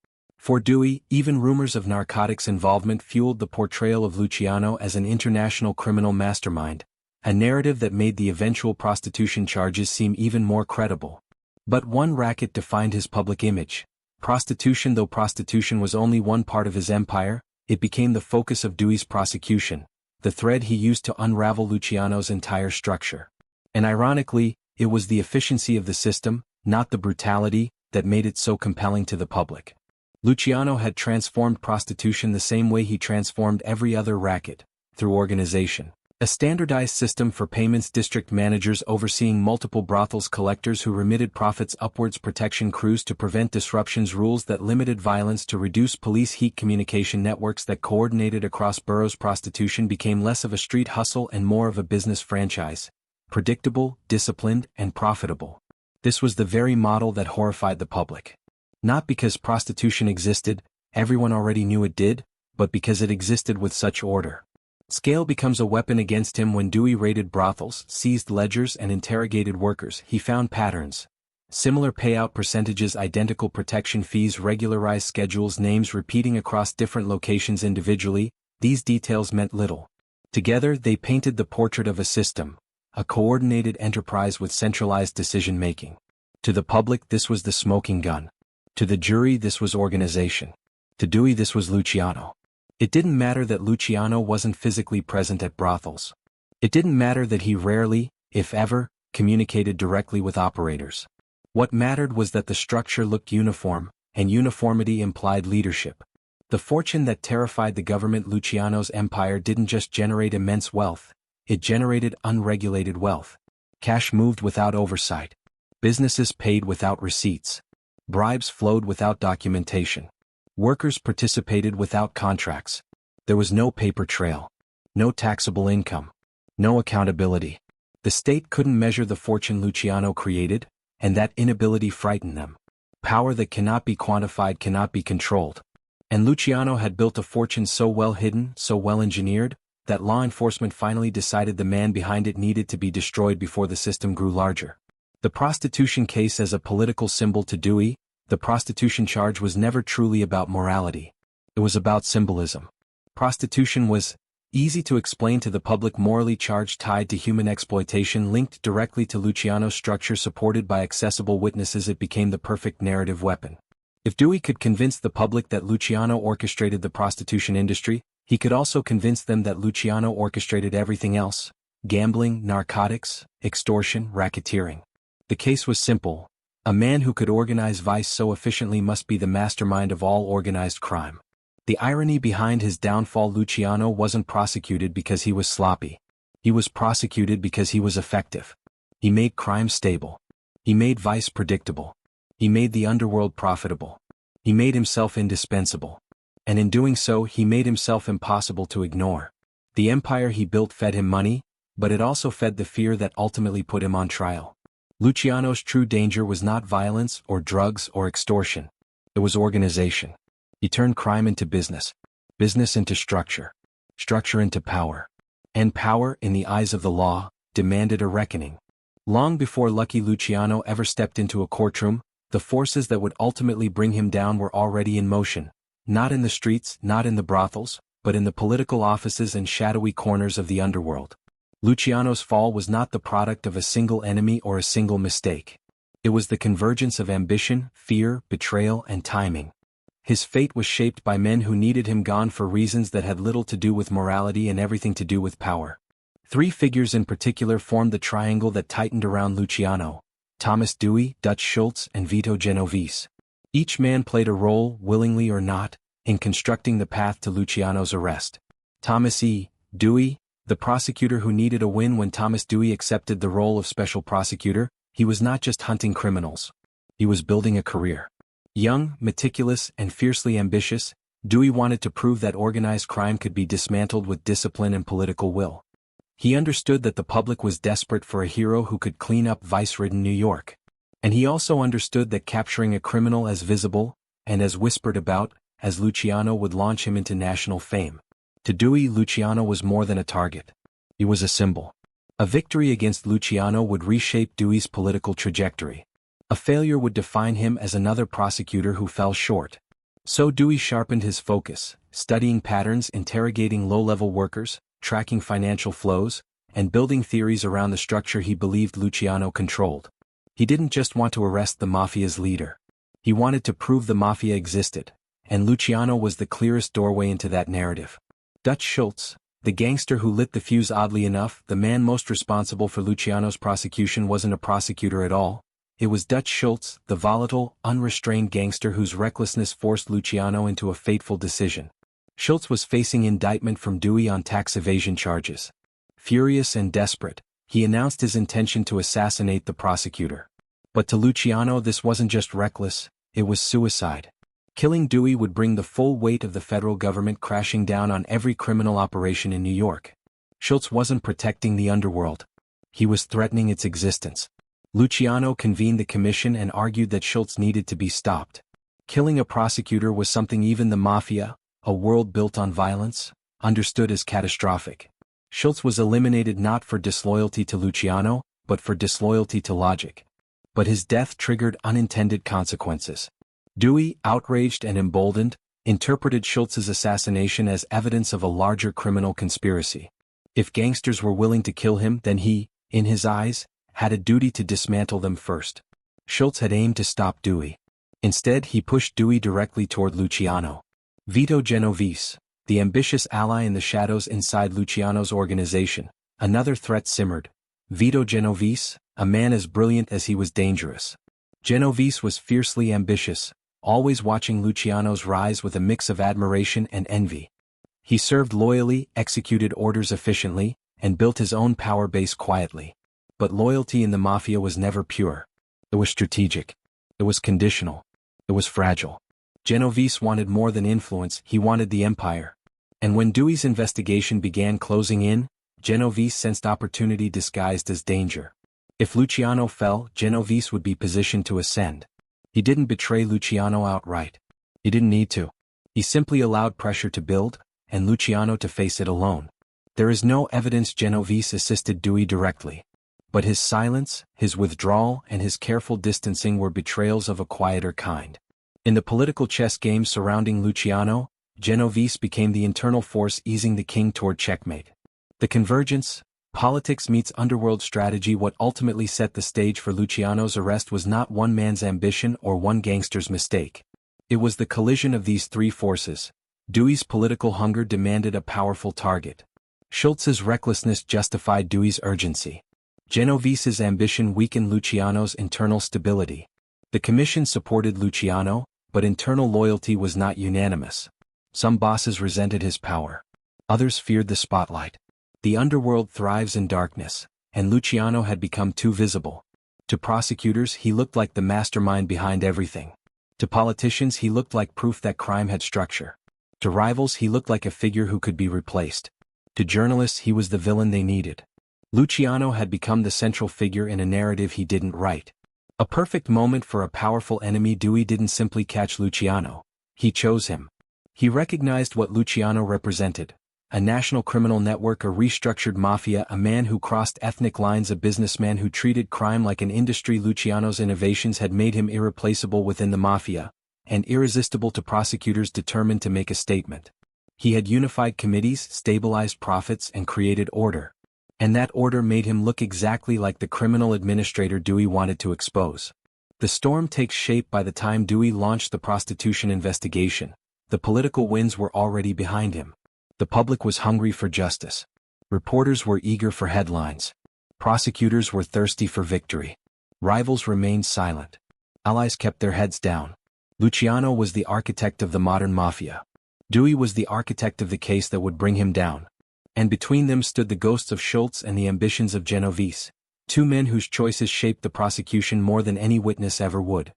For Dewey, even rumors of narcotics involvement fueled the portrayal of Luciano as an international criminal mastermind, a narrative that made the eventual prostitution charges seem even more credible. But one racket defined his public image. Prostitution. Though prostitution was only one part of his empire, it became the focus of Dewey's prosecution, the thread he used to unravel Luciano's entire structure. And ironically, it was the efficiency of the system, not the brutality, that made it so compelling to the public. Luciano had transformed prostitution the same way he transformed every other racket, through organization. A standardized system for payments, district managers overseeing multiple brothels, collectors who remitted profits upwards, protection crews to prevent disruptions, rules that limited violence to reduce police heat, communication networks that coordinated across boroughs. Prostitution became less of a street hustle and more of a business franchise. Predictable, disciplined, and profitable. This was the very model that horrified the public. Not because prostitution existed, everyone already knew it did, but because it existed with such order. Scale becomes a weapon against him. When Dewey raided brothels, seized ledgers and interrogated workers, he found patterns. Similar payout percentages, identical protection fees, regularized schedules, names repeating across different locations individually. These details meant little. Together they painted the portrait of a system, a coordinated enterprise with centralized decision-making. To the public this was the smoking gun. To the jury this was organization. To Dewey this was Luciano. It didn't matter that Luciano wasn't physically present at brothels. It didn't matter that he rarely, if ever, communicated directly with operators. What mattered was that the structure looked uniform, and uniformity implied leadership. The fortune that terrified the government. Luciano's empire didn't just generate immense wealth, it generated unregulated wealth. Cash moved without oversight. Businesses paid without receipts. Bribes flowed without documentation. Workers participated without contracts. There was no paper trail. No taxable income. No accountability. The state couldn't measure the fortune Luciano created, and that inability frightened them. Power that cannot be quantified cannot be controlled. And Luciano had built a fortune so well hidden, so well engineered, that law enforcement finally decided the man behind it needed to be destroyed before the system grew larger. The prostitution case as a political symbol. To Dewey, the prostitution charge was never truly about morality. It was about symbolism. Prostitution was Easy to explain to the public, morally charged, tied to human exploitation, linked directly to Luciano's structure, supported by accessible witnesses. It became the perfect narrative weapon. If Dewey could convince the public that Luciano orchestrated the prostitution industry, he could also convince them that Luciano orchestrated everything else: gambling, narcotics, extortion, racketeering. The case was simple. A man who could organize vice so efficiently must be the mastermind of all organized crime. The irony behind his downfall: Luciano wasn't prosecuted because he was sloppy. He was prosecuted because he was effective. He made crime stable. He made vice predictable. He made the underworld profitable. He made himself indispensable. And in doing so, he made himself impossible to ignore. The empire he built fed him money, but it also fed the fear that ultimately put him on trial. Luciano's true danger was not violence or drugs or extortion. It was organization. He turned crime into business, business into structure, structure into power, and power, in the eyes of the law, demanded a reckoning. Long before Lucky Luciano ever stepped into a courtroom, the forces that would ultimately bring him down were already in motion, not in the streets, not in the brothels, but in the political offices and shadowy corners of the underworld. Luciano's fall was not the product of a single enemy or a single mistake. It was the convergence of ambition, fear, betrayal, and timing. His fate was shaped by men who needed him gone for reasons that had little to do with morality and everything to do with power. Three figures in particular formed the triangle that tightened around Luciano: Thomas Dewey, Dutch Schultz, and Vito Genovese. Each man played a role, willingly or not, in constructing the path to Luciano's arrest. Thomas E. Dewey, the prosecutor who needed a win. When Thomas Dewey accepted the role of special prosecutor, he was not just hunting criminals. He was building a career. Young, meticulous, and fiercely ambitious, Dewey wanted to prove that organized crime could be dismantled with discipline and political will. He understood that the public was desperate for a hero who could clean up vice-ridden New York. And he also understood that capturing a criminal as visible, and as whispered about, as Luciano would launch him into national fame. To Dewey, Luciano was more than a target. He was a symbol. A victory against Luciano would reshape Dewey's political trajectory. A failure would define him as another prosecutor who fell short. So Dewey sharpened his focus, studying patterns, interrogating low-level workers, tracking financial flows, and building theories around the structure he believed Luciano controlled. He didn't just want to arrest the Mafia's leader. He wanted to prove the Mafia existed, and Luciano was the clearest doorway into that narrative. Dutch Schultz, the gangster who lit the fuse. Oddly enough, the man most responsible for Luciano's prosecution wasn't a prosecutor at all. It was Dutch Schultz, the volatile, unrestrained gangster whose recklessness forced Luciano into a fateful decision. Schultz was facing indictment from Dewey on tax evasion charges. Furious and desperate, he announced his intention to assassinate the prosecutor. But to Luciano, this wasn't just reckless, it was suicide. Killing Dewey would bring the full weight of the federal government crashing down on every criminal operation in New York. Schultz wasn't protecting the underworld. He was threatening its existence. Luciano convened the commission and argued that Schultz needed to be stopped. Killing a prosecutor was something even the Mafia, a world built on violence, understood as catastrophic. Schultz was eliminated not for disloyalty to Luciano, but for disloyalty to logic. But his death triggered unintended consequences. Dewey, outraged and emboldened, interpreted Schultz's assassination as evidence of a larger criminal conspiracy. If gangsters were willing to kill him, then he, in his eyes, had a duty to dismantle them first. Schultz had aimed to stop Dewey. Instead, he pushed Dewey directly toward Luciano. Vito Genovese, the ambitious ally in the shadows inside Luciano's organization, another threat simmered. Vito Genovese, a man as brilliant as he was dangerous. Genovese was fiercely ambitious, always watching Luciano's rise with a mix of admiration and envy. He served loyally, executed orders efficiently, and built his own power base quietly. But loyalty in the Mafia was never pure. It was strategic. It was conditional. It was fragile. Genovese wanted more than influence, he wanted the empire. And when Dewey's investigation began closing in, Genovese sensed opportunity disguised as danger. If Luciano fell, Genovese would be positioned to ascend. He didn't betray Luciano outright. He didn't need to. He simply allowed pressure to build, and Luciano to face it alone. There is no evidence Genovese assisted Dewey directly. But his silence, his withdrawal, and his careful distancing were betrayals of a quieter kind. In the political chess game surrounding Luciano, Genovese became the internal force easing the king toward checkmate. The convergence, politics meets underworld strategy. What ultimately set the stage for Luciano's arrest was not one man's ambition or one gangster's mistake. It was the collision of these three forces. Dewey's political hunger demanded a powerful target. Schultz's recklessness justified Dewey's urgency. Genovese's ambition weakened Luciano's internal stability. The commission supported Luciano, but internal loyalty was not unanimous. Some bosses resented his power. Others feared the spotlight. The underworld thrives in darkness, and Luciano had become too visible. To prosecutors, he looked like the mastermind behind everything. To politicians, he looked like proof that crime had structure. To rivals, he looked like a figure who could be replaced. To journalists, he was the villain they needed. Luciano had become the central figure in a narrative he didn't write. A perfect moment for a powerful enemy. Dewey didn't simply catch Luciano. He chose him. He recognized what Luciano represented. A national criminal network, a restructured mafia, a man who crossed ethnic lines, a businessman who treated crime like an industry. Luciano's innovations had made him irreplaceable within the mafia, and irresistible to prosecutors determined to make a statement. He had unified committees, stabilized profits, and created order. And that order made him look exactly like the criminal administrator Dewey wanted to expose. The storm takes shape. By the time Dewey launched the prostitution investigation, the political winds were already behind him. The public was hungry for justice. Reporters were eager for headlines. Prosecutors were thirsty for victory. Rivals remained silent. Allies kept their heads down. Luciano was the architect of the modern mafia. Dewey was the architect of the case that would bring him down. And between them stood the ghosts of Schultz and the ambitions of Genovese, two men whose choices shaped the prosecution more than any witness ever would.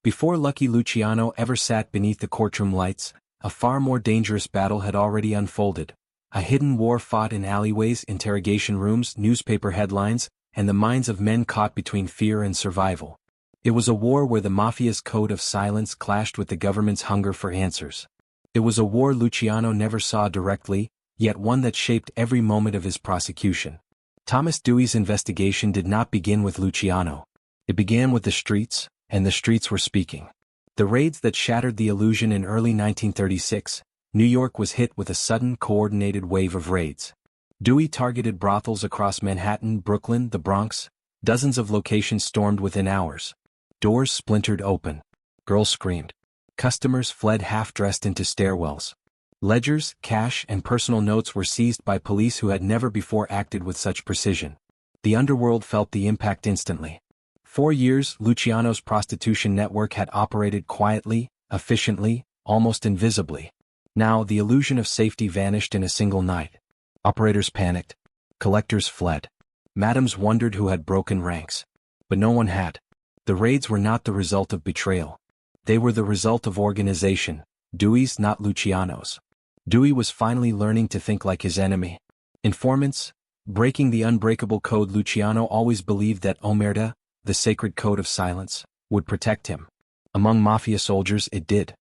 Before Lucky Luciano ever sat beneath the courtroom lights, a far more dangerous battle had already unfolded. A hidden war fought in alleyways, interrogation rooms, newspaper headlines, and the minds of men caught between fear and survival. It was a war where the mafia's code of silence clashed with the government's hunger for answers. It was a war Luciano never saw directly, yet one that shaped every moment of his prosecution. Thomas Dewey's investigation did not begin with Luciano. It began with the streets, and the streets were speaking. The raids that shattered the illusion in early 1936, New York was hit with a sudden, coordinated wave of raids. Dewey targeted brothels across Manhattan, Brooklyn, the Bronx. Dozens of locations stormed within hours. Doors splintered open. Girls screamed. Customers fled half-dressed into stairwells. Ledgers, cash, and personal notes were seized by police who had never before acted with such precision. The underworld felt the impact instantly. For years, Luciano's prostitution network had operated quietly, efficiently, almost invisibly. Now, the illusion of safety vanished in a single night. Operators panicked. Collectors fled. Madams wondered who had broken ranks. But no one had. The raids were not the result of betrayal. They were the result of organization, Dewey's, not Luciano's. Dewey was finally learning to think like his enemy. Informants, breaking the unbreakable code. Luciano always believed that omerta, the sacred code of silence, would protect him. Among mafia soldiers it did.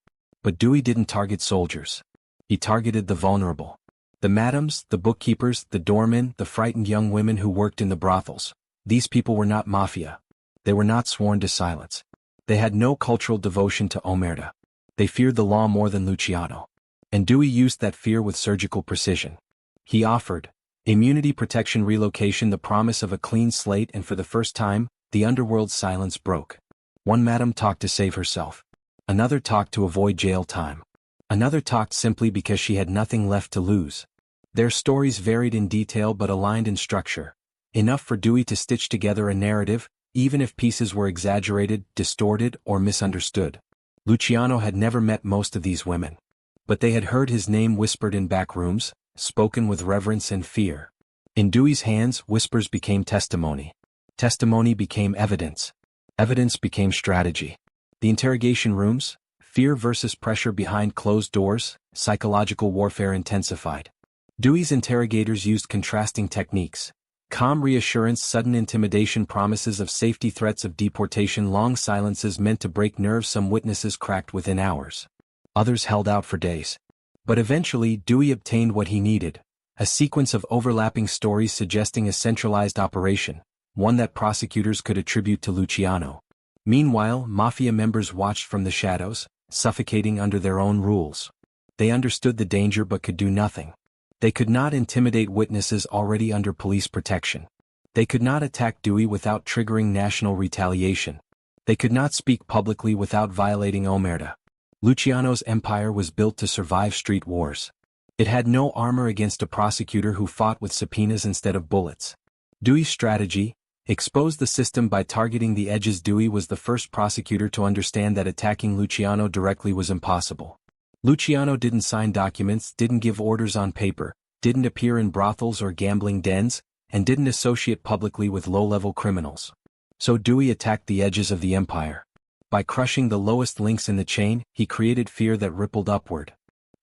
But Dewey didn't target soldiers. He targeted the vulnerable. The madams, the bookkeepers, the doormen, the frightened young women who worked in the brothels. These people were not mafia. They were not sworn to silence. They had no cultural devotion to omerta. They feared the law more than Luciano. And Dewey used that fear with surgical precision. He offered immunity, protection, relocation, the promise of a clean slate, and for the first time, the underworld's silence broke. One madam talked to save herself. Another talked to avoid jail time. Another talked simply because she had nothing left to lose. Their stories varied in detail but aligned in structure. Enough for Dewey to stitch together a narrative, even if pieces were exaggerated, distorted, or misunderstood. Luciano had never met most of these women. But they had heard his name whispered in back rooms, spoken with reverence and fear. In Dewey's hands, whispers became testimony. Testimony became evidence. Evidence became strategy. The interrogation rooms, fear versus pressure behind closed doors, psychological warfare intensified. Dewey's interrogators used contrasting techniques. Calm reassurance, sudden intimidation, promises of safety, threats of deportation, long silences meant to break nerves. Some witnesses cracked within hours. Others held out for days. But eventually, Dewey obtained what he needed. A sequence of overlapping stories suggesting a centralized operation, one that prosecutors could attribute to Luciano. Meanwhile, mafia members watched from the shadows, suffocating under their own rules. They understood the danger but could do nothing. They could not intimidate witnesses already under police protection. They could not attack Dewey without triggering national retaliation. They could not speak publicly without violating omerta. Luciano's empire was built to survive street wars. It had no armor against a prosecutor who fought with subpoenas instead of bullets. Dewey's strategy: expose the system by targeting the edges. Dewey was the first prosecutor to understand that attacking Luciano directly was impossible. Luciano didn't sign documents, didn't give orders on paper, didn't appear in brothels or gambling dens, and didn't associate publicly with low-level criminals. So Dewey attacked the edges of the empire. By crushing the lowest links in the chain, he created fear that rippled upward.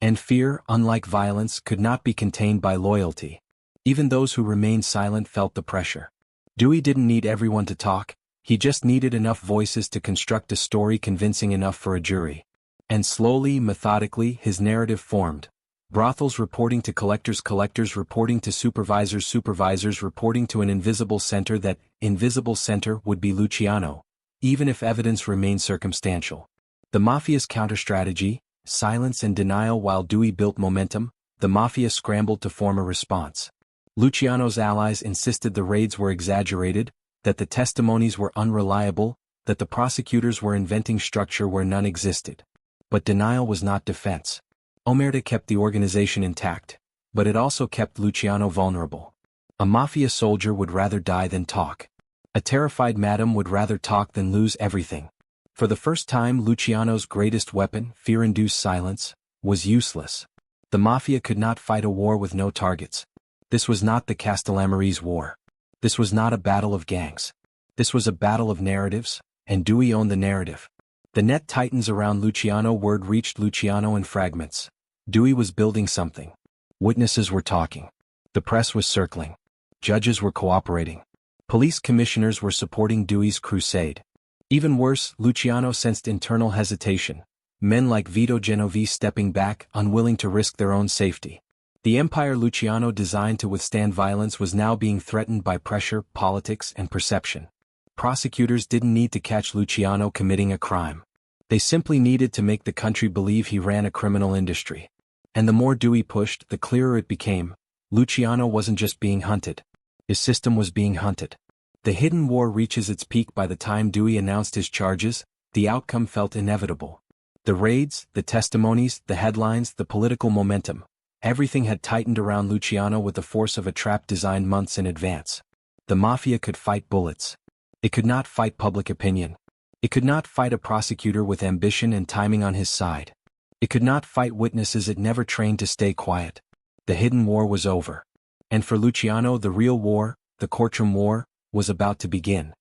And fear, unlike violence, could not be contained by loyalty. Even those who remained silent felt the pressure. Dewey didn't need everyone to talk, he just needed enough voices to construct a story convincing enough for a jury. And slowly, methodically, his narrative formed. Brothels reporting to collectors, collectors reporting to supervisors, supervisors reporting to an invisible center. That invisible center would be Luciano, even if evidence remained circumstantial. The Mafia's counter-strategy: silence and denial. While Dewey built momentum, the Mafia scrambled to form a response. Luciano's allies insisted the raids were exaggerated, that the testimonies were unreliable, that the prosecutors were inventing structure where none existed. But denial was not defense. Omerta kept the organization intact, but it also kept Luciano vulnerable. A Mafia soldier would rather die than talk. A terrified madam would rather talk than lose everything. For the first time, Luciano's greatest weapon, fear-induced silence, was useless. The Mafia could not fight a war with no targets. This was not the Castellamarese War. This was not a battle of gangs. This was a battle of narratives, and Dewey owned the narrative. The net tightens around Luciano. Word reached Luciano in fragments. Dewey was building something. Witnesses were talking. The press was circling. Judges were cooperating. Police commissioners were supporting Dewey's crusade. Even worse, Luciano sensed internal hesitation. Men like Vito Genovese stepping back, unwilling to risk their own safety. The empire Luciano designed to withstand violence was now being threatened by pressure, politics, and perception. Prosecutors didn't need to catch Luciano committing a crime. They simply needed to make the country believe he ran a criminal industry. And the more Dewey pushed, the clearer it became. Luciano wasn't just being hunted. His system was being hunted. The hidden war reaches its peak by the time Dewey announced his charges. The outcome felt inevitable. The raids, the testimonies, the headlines, the political momentum. Everything had tightened around Luciano with the force of a trap designed months in advance. The Mafia could fight bullets. It could not fight public opinion. It could not fight a prosecutor with ambition and timing on his side. It could not fight witnesses it never trained to stay quiet. The hidden war was over. And for Luciano, the real war, the courtroom war, was about to begin.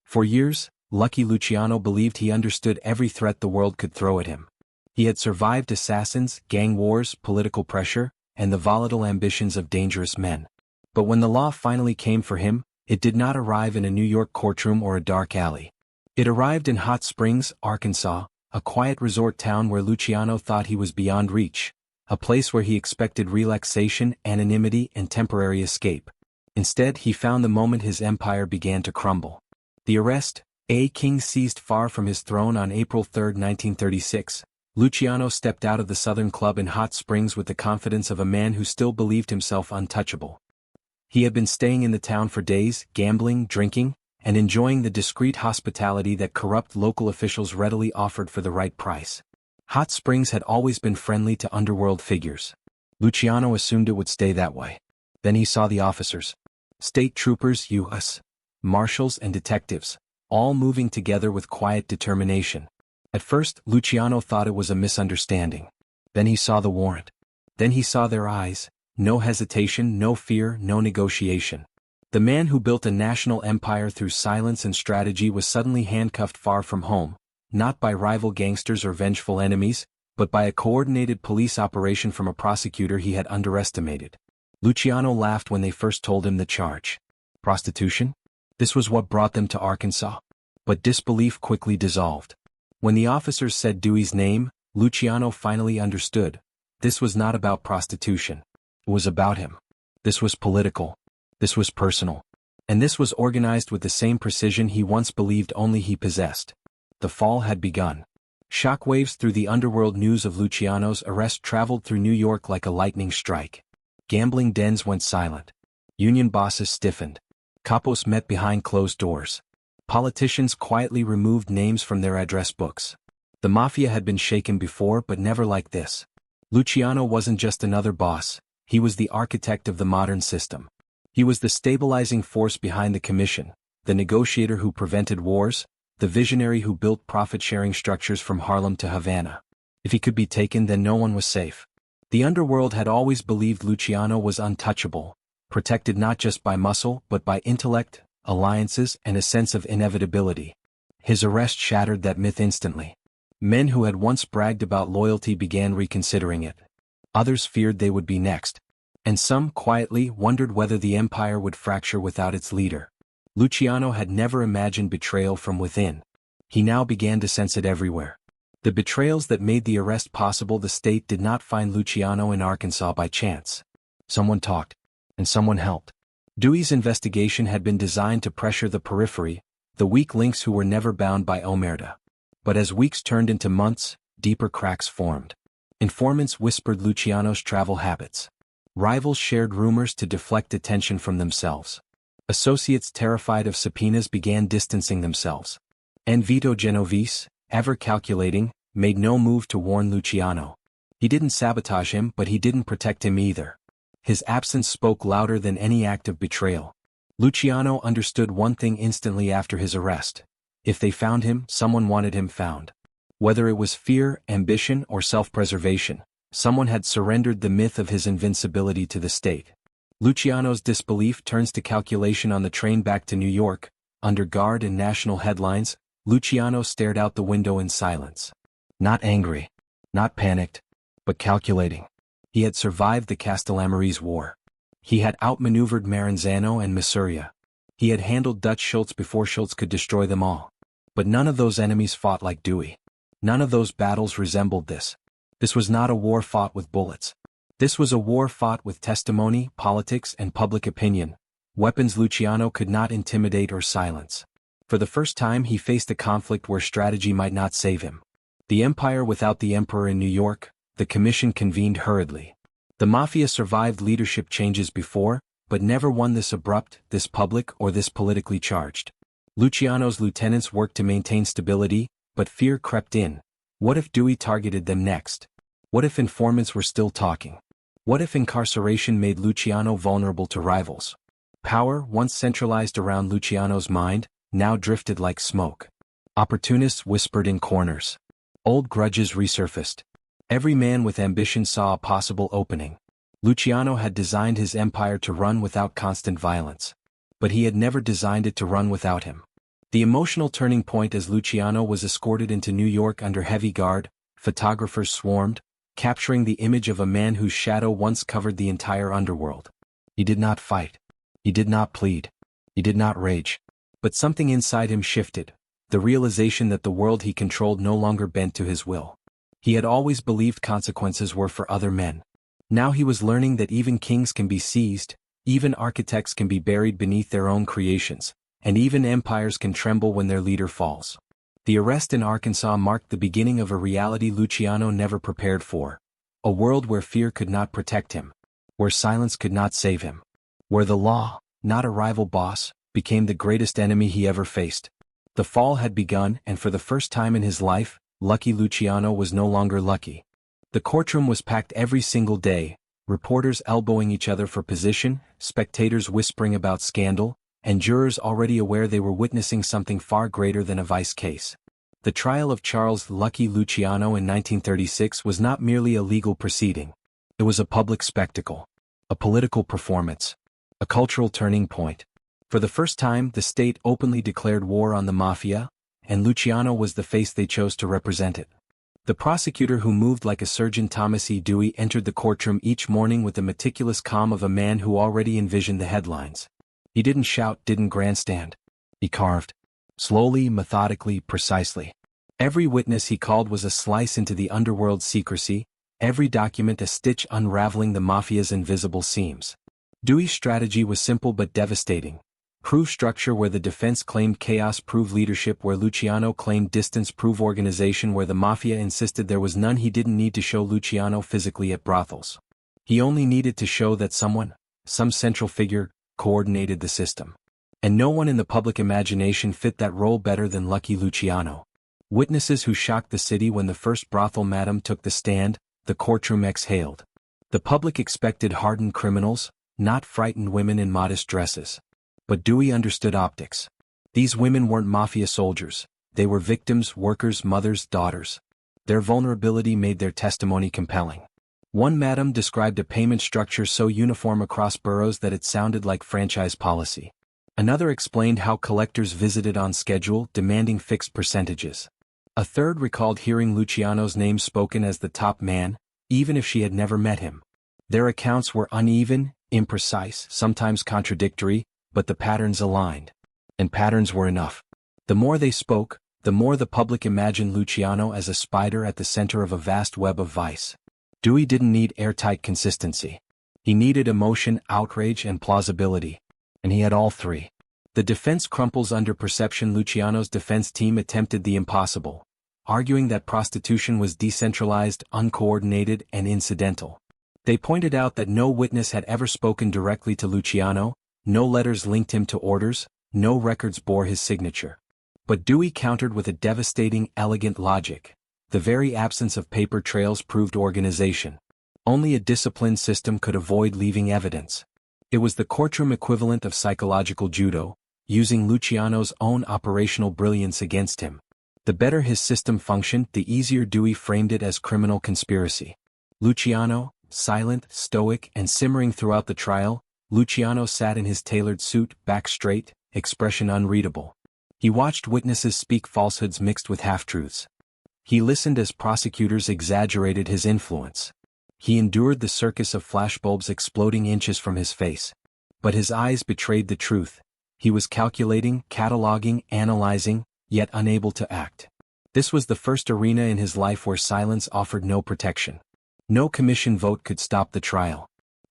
For years, Lucky Luciano believed he understood every threat the world could throw at him. He had survived assassins, gang wars, political pressure, and the volatile ambitions of dangerous men. But when the law finally came for him, it did not arrive in a New York courtroom or a dark alley. It arrived in Hot Springs, Arkansas, a quiet resort town where Luciano thought he was beyond reach, a place where he expected relaxation, anonymity, and temporary escape. Instead, he found the moment his empire began to crumble. The arrest, a king seized far from his throne on April 3, 1936, Luciano stepped out of the Southern Club in Hot Springs with the confidence of a man who still believed himself untouchable. He had been staying in the town for days, gambling, drinking, and enjoying the discreet hospitality that corrupt local officials readily offered for the right price. Hot Springs had always been friendly to underworld figures. Luciano assumed it would stay that way. Then he saw the officers. State troopers, U.S. Marshals, and detectives, all moving together with quiet determination. At first, Luciano thought it was a misunderstanding. Then he saw the warrant. Then he saw their eyes. No hesitation, no fear, no negotiation. The man who built a national empire through silence and strategy was suddenly handcuffed far from home, not by rival gangsters or vengeful enemies, but by a coordinated police operation from a prosecutor he had underestimated. Luciano laughed when they first told him the charge. Prostitution? This was what brought them to Arkansas. But disbelief quickly dissolved. When the officers said Dewey's name, Luciano finally understood. This was not about prostitution. It was about him. This was political. This was personal. And this was organized with the same precision he once believed only he possessed. The fall had begun. Shockwaves through the underworld. News of Luciano's arrest traveled through New York like a lightning strike. Gambling dens went silent. Union bosses stiffened. Capos met behind closed doors. Politicians quietly removed names from their address books. The Mafia had been shaken before, but never like this. Luciano wasn't just another boss, he was the architect of the modern system. He was the stabilizing force behind the commission, the negotiator who prevented wars, the visionary who built profit-sharing structures from Harlem to Havana. If he could be taken, then no one was safe. The underworld had always believed Luciano was untouchable, protected not just by muscle but by intellect, alliances, and a sense of inevitability. His arrest shattered that myth instantly. Men who had once bragged about loyalty began reconsidering it. Others feared they would be next. And some, quietly, wondered whether the empire would fracture without its leader. Luciano had never imagined betrayal from within. He now began to sense it everywhere. The betrayals that made the arrest possible. The state did not find Luciano in Arkansas by chance. Someone talked. And someone helped. Dewey's investigation had been designed to pressure the periphery, the weak links who were never bound by omerta. But as weeks turned into months, deeper cracks formed. Informants whispered Luciano's travel habits. Rivals shared rumors to deflect attention from themselves. Associates terrified of subpoenas began distancing themselves. And Vito Genovese, ever calculating, made no move to warn Luciano. He didn't sabotage him, but he didn't protect him either. His absence spoke louder than any act of betrayal. Luciano understood one thing instantly after his arrest. If they found him, someone wanted him found. Whether it was fear, ambition, or self-preservation, someone had surrendered the myth of his invincibility to the state. Luciano's disbelief turns to calculation. On the train back to New York, under guard and national headlines, Luciano stared out the window in silence. Not angry, not panicked, but calculating. He had survived the Castellamarese War. He had outmaneuvered Maranzano and Masuria. He had handled Dutch Schultz before Schultz could destroy them all. But none of those enemies fought like Dewey. None of those battles resembled this. This was not a war fought with bullets. This was a war fought with testimony, politics, and public opinion. Weapons Luciano could not intimidate or silence. For the first time he faced a conflict where strategy might not save him. The empire without the emperor in New York, the commission convened hurriedly. The Mafia survived leadership changes before, but never one this abrupt, this public, or this politically charged. Luciano's lieutenants worked to maintain stability, but fear crept in. What if Dewey targeted them next? What if informants were still talking? What if incarceration made Luciano vulnerable to rivals? Power, once centralized around Luciano's mind, now drifted like smoke. Opportunists whispered in corners. Old grudges resurfaced. Every man with ambition saw a possible opening. Luciano had designed his empire to run without constant violence. But he had never designed it to run without him. The emotional turning point as Luciano was escorted into New York under heavy guard, photographers swarmed, capturing the image of a man whose shadow once covered the entire underworld. He did not fight. He did not plead. He did not rage. But something inside him shifted, the realization that the world he controlled no longer bent to his will. He had always believed consequences were for other men. Now he was learning that even kings can be seized, even architects can be buried beneath their own creations, and even empires can tremble when their leader falls. The arrest in Arkansas marked the beginning of a reality Luciano never prepared for. A world where fear could not protect him, where silence could not save him, where the law, not a rival boss, became the greatest enemy he ever faced. The fall had begun, and for the first time in his life, Lucky Luciano was no longer lucky. The courtroom was packed every single day, reporters elbowing each other for position, spectators whispering about scandal, and jurors already aware they were witnessing something far greater than a vice case. The trial of Charles Lucky Luciano in 1936 was not merely a legal proceeding. It was a public spectacle, a political performance, a cultural turning point. For the first time, the state openly declared war on the Mafia, and Luciano was the face they chose to represent it. The prosecutor who moved like a surgeon, Thomas E. Dewey, entered the courtroom each morning with the meticulous calm of a man who already envisioned the headlines. He didn't shout, didn't grandstand. He carved. Slowly, methodically, precisely. Every witness he called was a slice into the underworld's secrecy, every document a stitch unraveling the Mafia's invisible seams. Dewey's strategy was simple but devastating. Prove structure where the defense claimed chaos, prove leadership where Luciano claimed distance, prove organization where the Mafia insisted there was none. He didn't need to show Luciano physically at brothels. He only needed to show that someone, some central figure, coordinated the system. And no one in the public imagination fit that role better than Lucky Luciano. Witnesses who shocked the city when the first brothel madam took the stand, the courtroom exhaled. The public expected hardened criminals, not frightened women in modest dresses. But Dewey understood optics. These women weren't Mafia soldiers, they were victims, workers, mothers, daughters. Their vulnerability made their testimony compelling. One madam described a payment structure so uniform across boroughs that it sounded like franchise policy. Another explained how collectors visited on schedule, demanding fixed percentages. A third recalled hearing Luciano's name spoken as the top man, even if she had never met him. Their accounts were uneven, imprecise, sometimes contradictory, but the patterns aligned. And patterns were enough. The more they spoke, the more the public imagined Luciano as a spider at the center of a vast web of vice. Dewey didn't need airtight consistency. He needed emotion, outrage, and plausibility. And he had all three. The defense crumples under perception. Luciano's defense team attempted the impossible, arguing that prostitution was decentralized, uncoordinated, and incidental. They pointed out that no witness had ever spoken directly to Luciano, no letters linked him to orders, no records bore his signature. But Dewey countered with a devastating, elegant logic. The very absence of paper trails proved organization. Only a disciplined system could avoid leaving evidence. It was the courtroom equivalent of psychological judo, using Luciano's own operational brilliance against him. The better his system functioned, the easier Dewey framed it as criminal conspiracy. Luciano, silent, stoic, and simmering throughout the trial, Luciano sat in his tailored suit, back straight, expression unreadable. He watched witnesses speak falsehoods mixed with half-truths. He listened as prosecutors exaggerated his influence. He endured the circus of flashbulbs exploding inches from his face. But his eyes betrayed the truth. He was calculating, cataloging, analyzing, yet unable to act. This was the first arena in his life where silence offered no protection. No commission vote could stop the trial.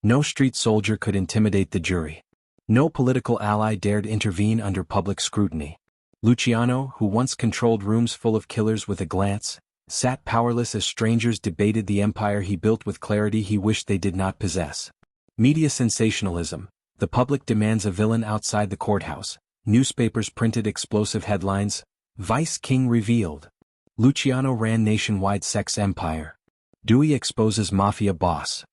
No street soldier could intimidate the jury. No political ally dared intervene under public scrutiny. Luciano, who once controlled rooms full of killers with a glance, sat powerless as strangers debated the empire he built with clarity he wished they did not possess. Media sensationalism. The public demands a villain outside the courthouse. Newspapers printed explosive headlines. Vice King revealed. Luciano ran nationwide sex empire. Dewey exposes Mafia boss.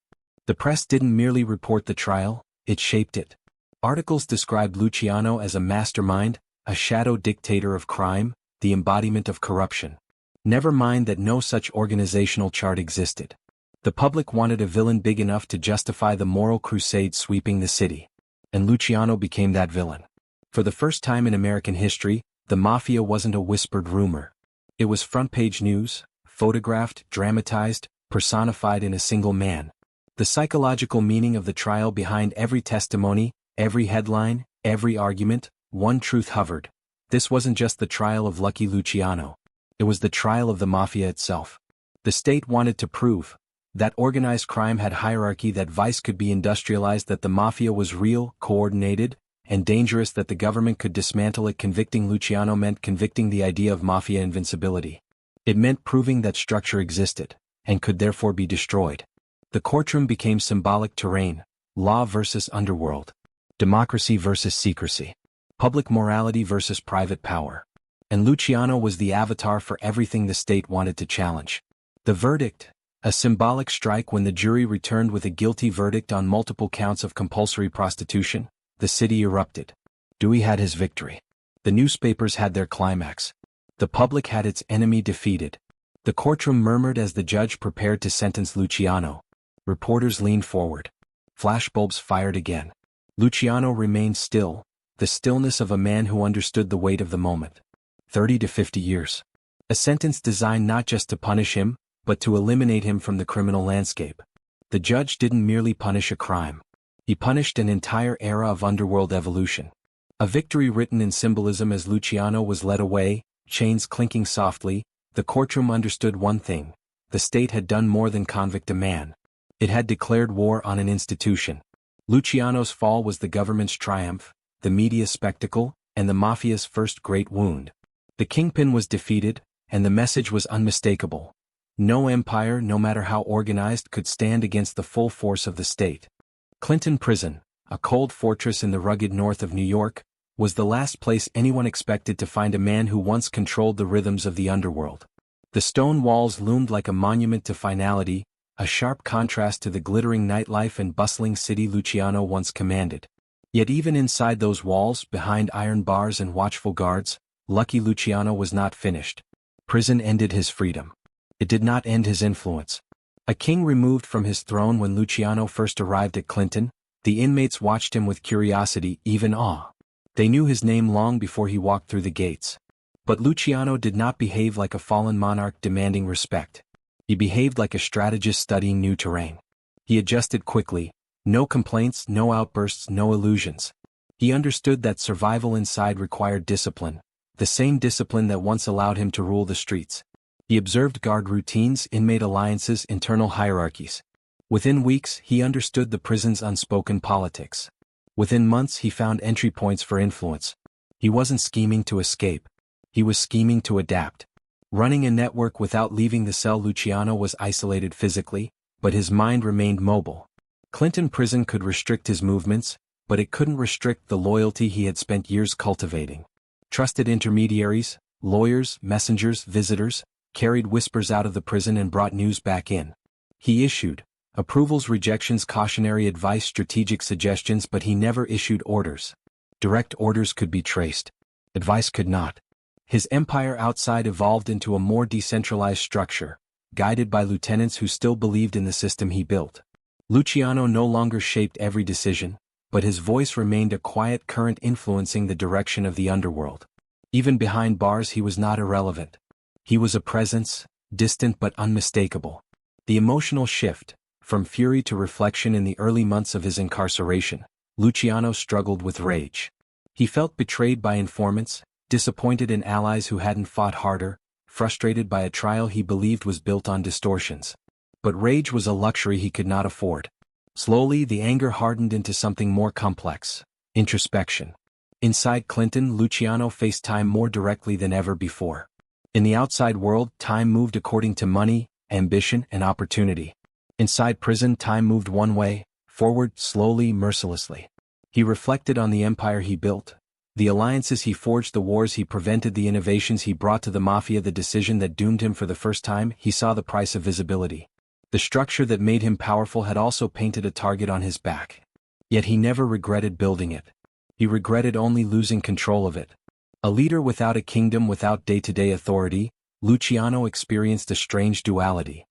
The press didn't merely report the trial, it shaped it. Articles described Luciano as a mastermind, a shadow dictator of crime, the embodiment of corruption. Never mind that no such organizational chart existed. The public wanted a villain big enough to justify the moral crusade sweeping the city. And Luciano became that villain. For the first time in American history, the Mafia wasn't a whispered rumor. It was front-page news, photographed, dramatized, personified in a single man. The psychological meaning of the trial behind every testimony, every headline, every argument, one truth hovered. This wasn't just the trial of Lucky Luciano. It was the trial of the Mafia itself. The state wanted to prove that organized crime had hierarchy, that vice could be industrialized, that the Mafia was real, coordinated, and dangerous, that the government could dismantle it. Convicting Luciano meant convicting the idea of Mafia invincibility. It meant proving that structure existed, and could therefore be destroyed. The courtroom became symbolic terrain, law versus underworld, democracy versus secrecy, public morality versus private power. And Luciano was the avatar for everything the state wanted to challenge. The verdict, a symbolic strike. When the jury returned with a guilty verdict on multiple counts of compulsory prostitution, the city erupted. Dewey had his victory. The newspapers had their climax. The public had its enemy defeated. The courtroom murmured as the judge prepared to sentence Luciano. Reporters leaned forward. Flashbulbs fired again. Luciano remained still, the stillness of a man who understood the weight of the moment. 30 to 50 years. A sentence designed not just to punish him, but to eliminate him from the criminal landscape. The judge didn't merely punish a crime. He punished an entire era of underworld evolution. A victory written in symbolism. As Luciano was led away, chains clinking softly, the courtroom understood one thing. The state had done more than convict a man. It had declared war on an institution. Luciano's fall was the government's triumph, the media spectacle, and the Mafia's first great wound. The kingpin was defeated, and the message was unmistakable. No empire, no matter how organized, could stand against the full force of the state. Clinton Prison, a cold fortress in the rugged north of New York, was the last place anyone expected to find a man who once controlled the rhythms of the underworld. The stone walls loomed like a monument to finality, a sharp contrast to the glittering nightlife and bustling city Luciano once commanded. Yet even inside those walls, behind iron bars and watchful guards, Lucky Luciano was not finished. Prison ended his freedom. It did not end his influence. A king removed from his throne when Luciano first arrived at Clinton, the inmates watched him with curiosity, even awe. They knew his name long before he walked through the gates. But Luciano did not behave like a fallen monarch demanding respect. He behaved like a strategist studying new terrain. He adjusted quickly. No complaints, no outbursts, no illusions. He understood that survival inside required discipline, the same discipline that once allowed him to rule the streets. He observed guard routines, inmate alliances, internal hierarchies. Within weeks, he understood the prison's unspoken politics. Within months, he found entry points for influence. He wasn't scheming to escape. He was scheming to adapt. Running a network without leaving the cell, Luciano was isolated physically, but his mind remained mobile. Clinton Prison could restrict his movements, but it couldn't restrict the loyalty he had spent years cultivating. Trusted intermediaries, lawyers, messengers, visitors, carried whispers out of the prison and brought news back in. He issued approvals, rejections, cautionary advice, strategic suggestions, but he never issued orders. Direct orders could be traced. Advice could not. His empire outside evolved into a more decentralized structure, guided by lieutenants who still believed in the system he built. Luciano no longer shaped every decision, but his voice remained a quiet current influencing the direction of the underworld. Even behind bars, he was not irrelevant. He was a presence, distant but unmistakable. The emotional shift, from fury to reflection in the early months of his incarceration, Luciano struggled with rage. He felt betrayed by informants, disappointed in allies who hadn't fought harder, frustrated by a trial he believed was built on distortions. But rage was a luxury he could not afford. Slowly, the anger hardened into something more complex: introspection. Inside Clinton, Luciano faced time more directly than ever before. In the outside world, time moved according to money, ambition, and opportunity. Inside prison, time moved one way, forward, slowly, mercilessly. He reflected on the empire he built, the alliances he forged, the wars he prevented, the innovations he brought to the Mafia, the decision that doomed him for the first time. He saw the price of visibility. The structure that made him powerful had also painted a target on his back. Yet he never regretted building it. He regretted only losing control of it. A leader without a kingdom, without day-to-day authority, Luciano experienced a strange duality.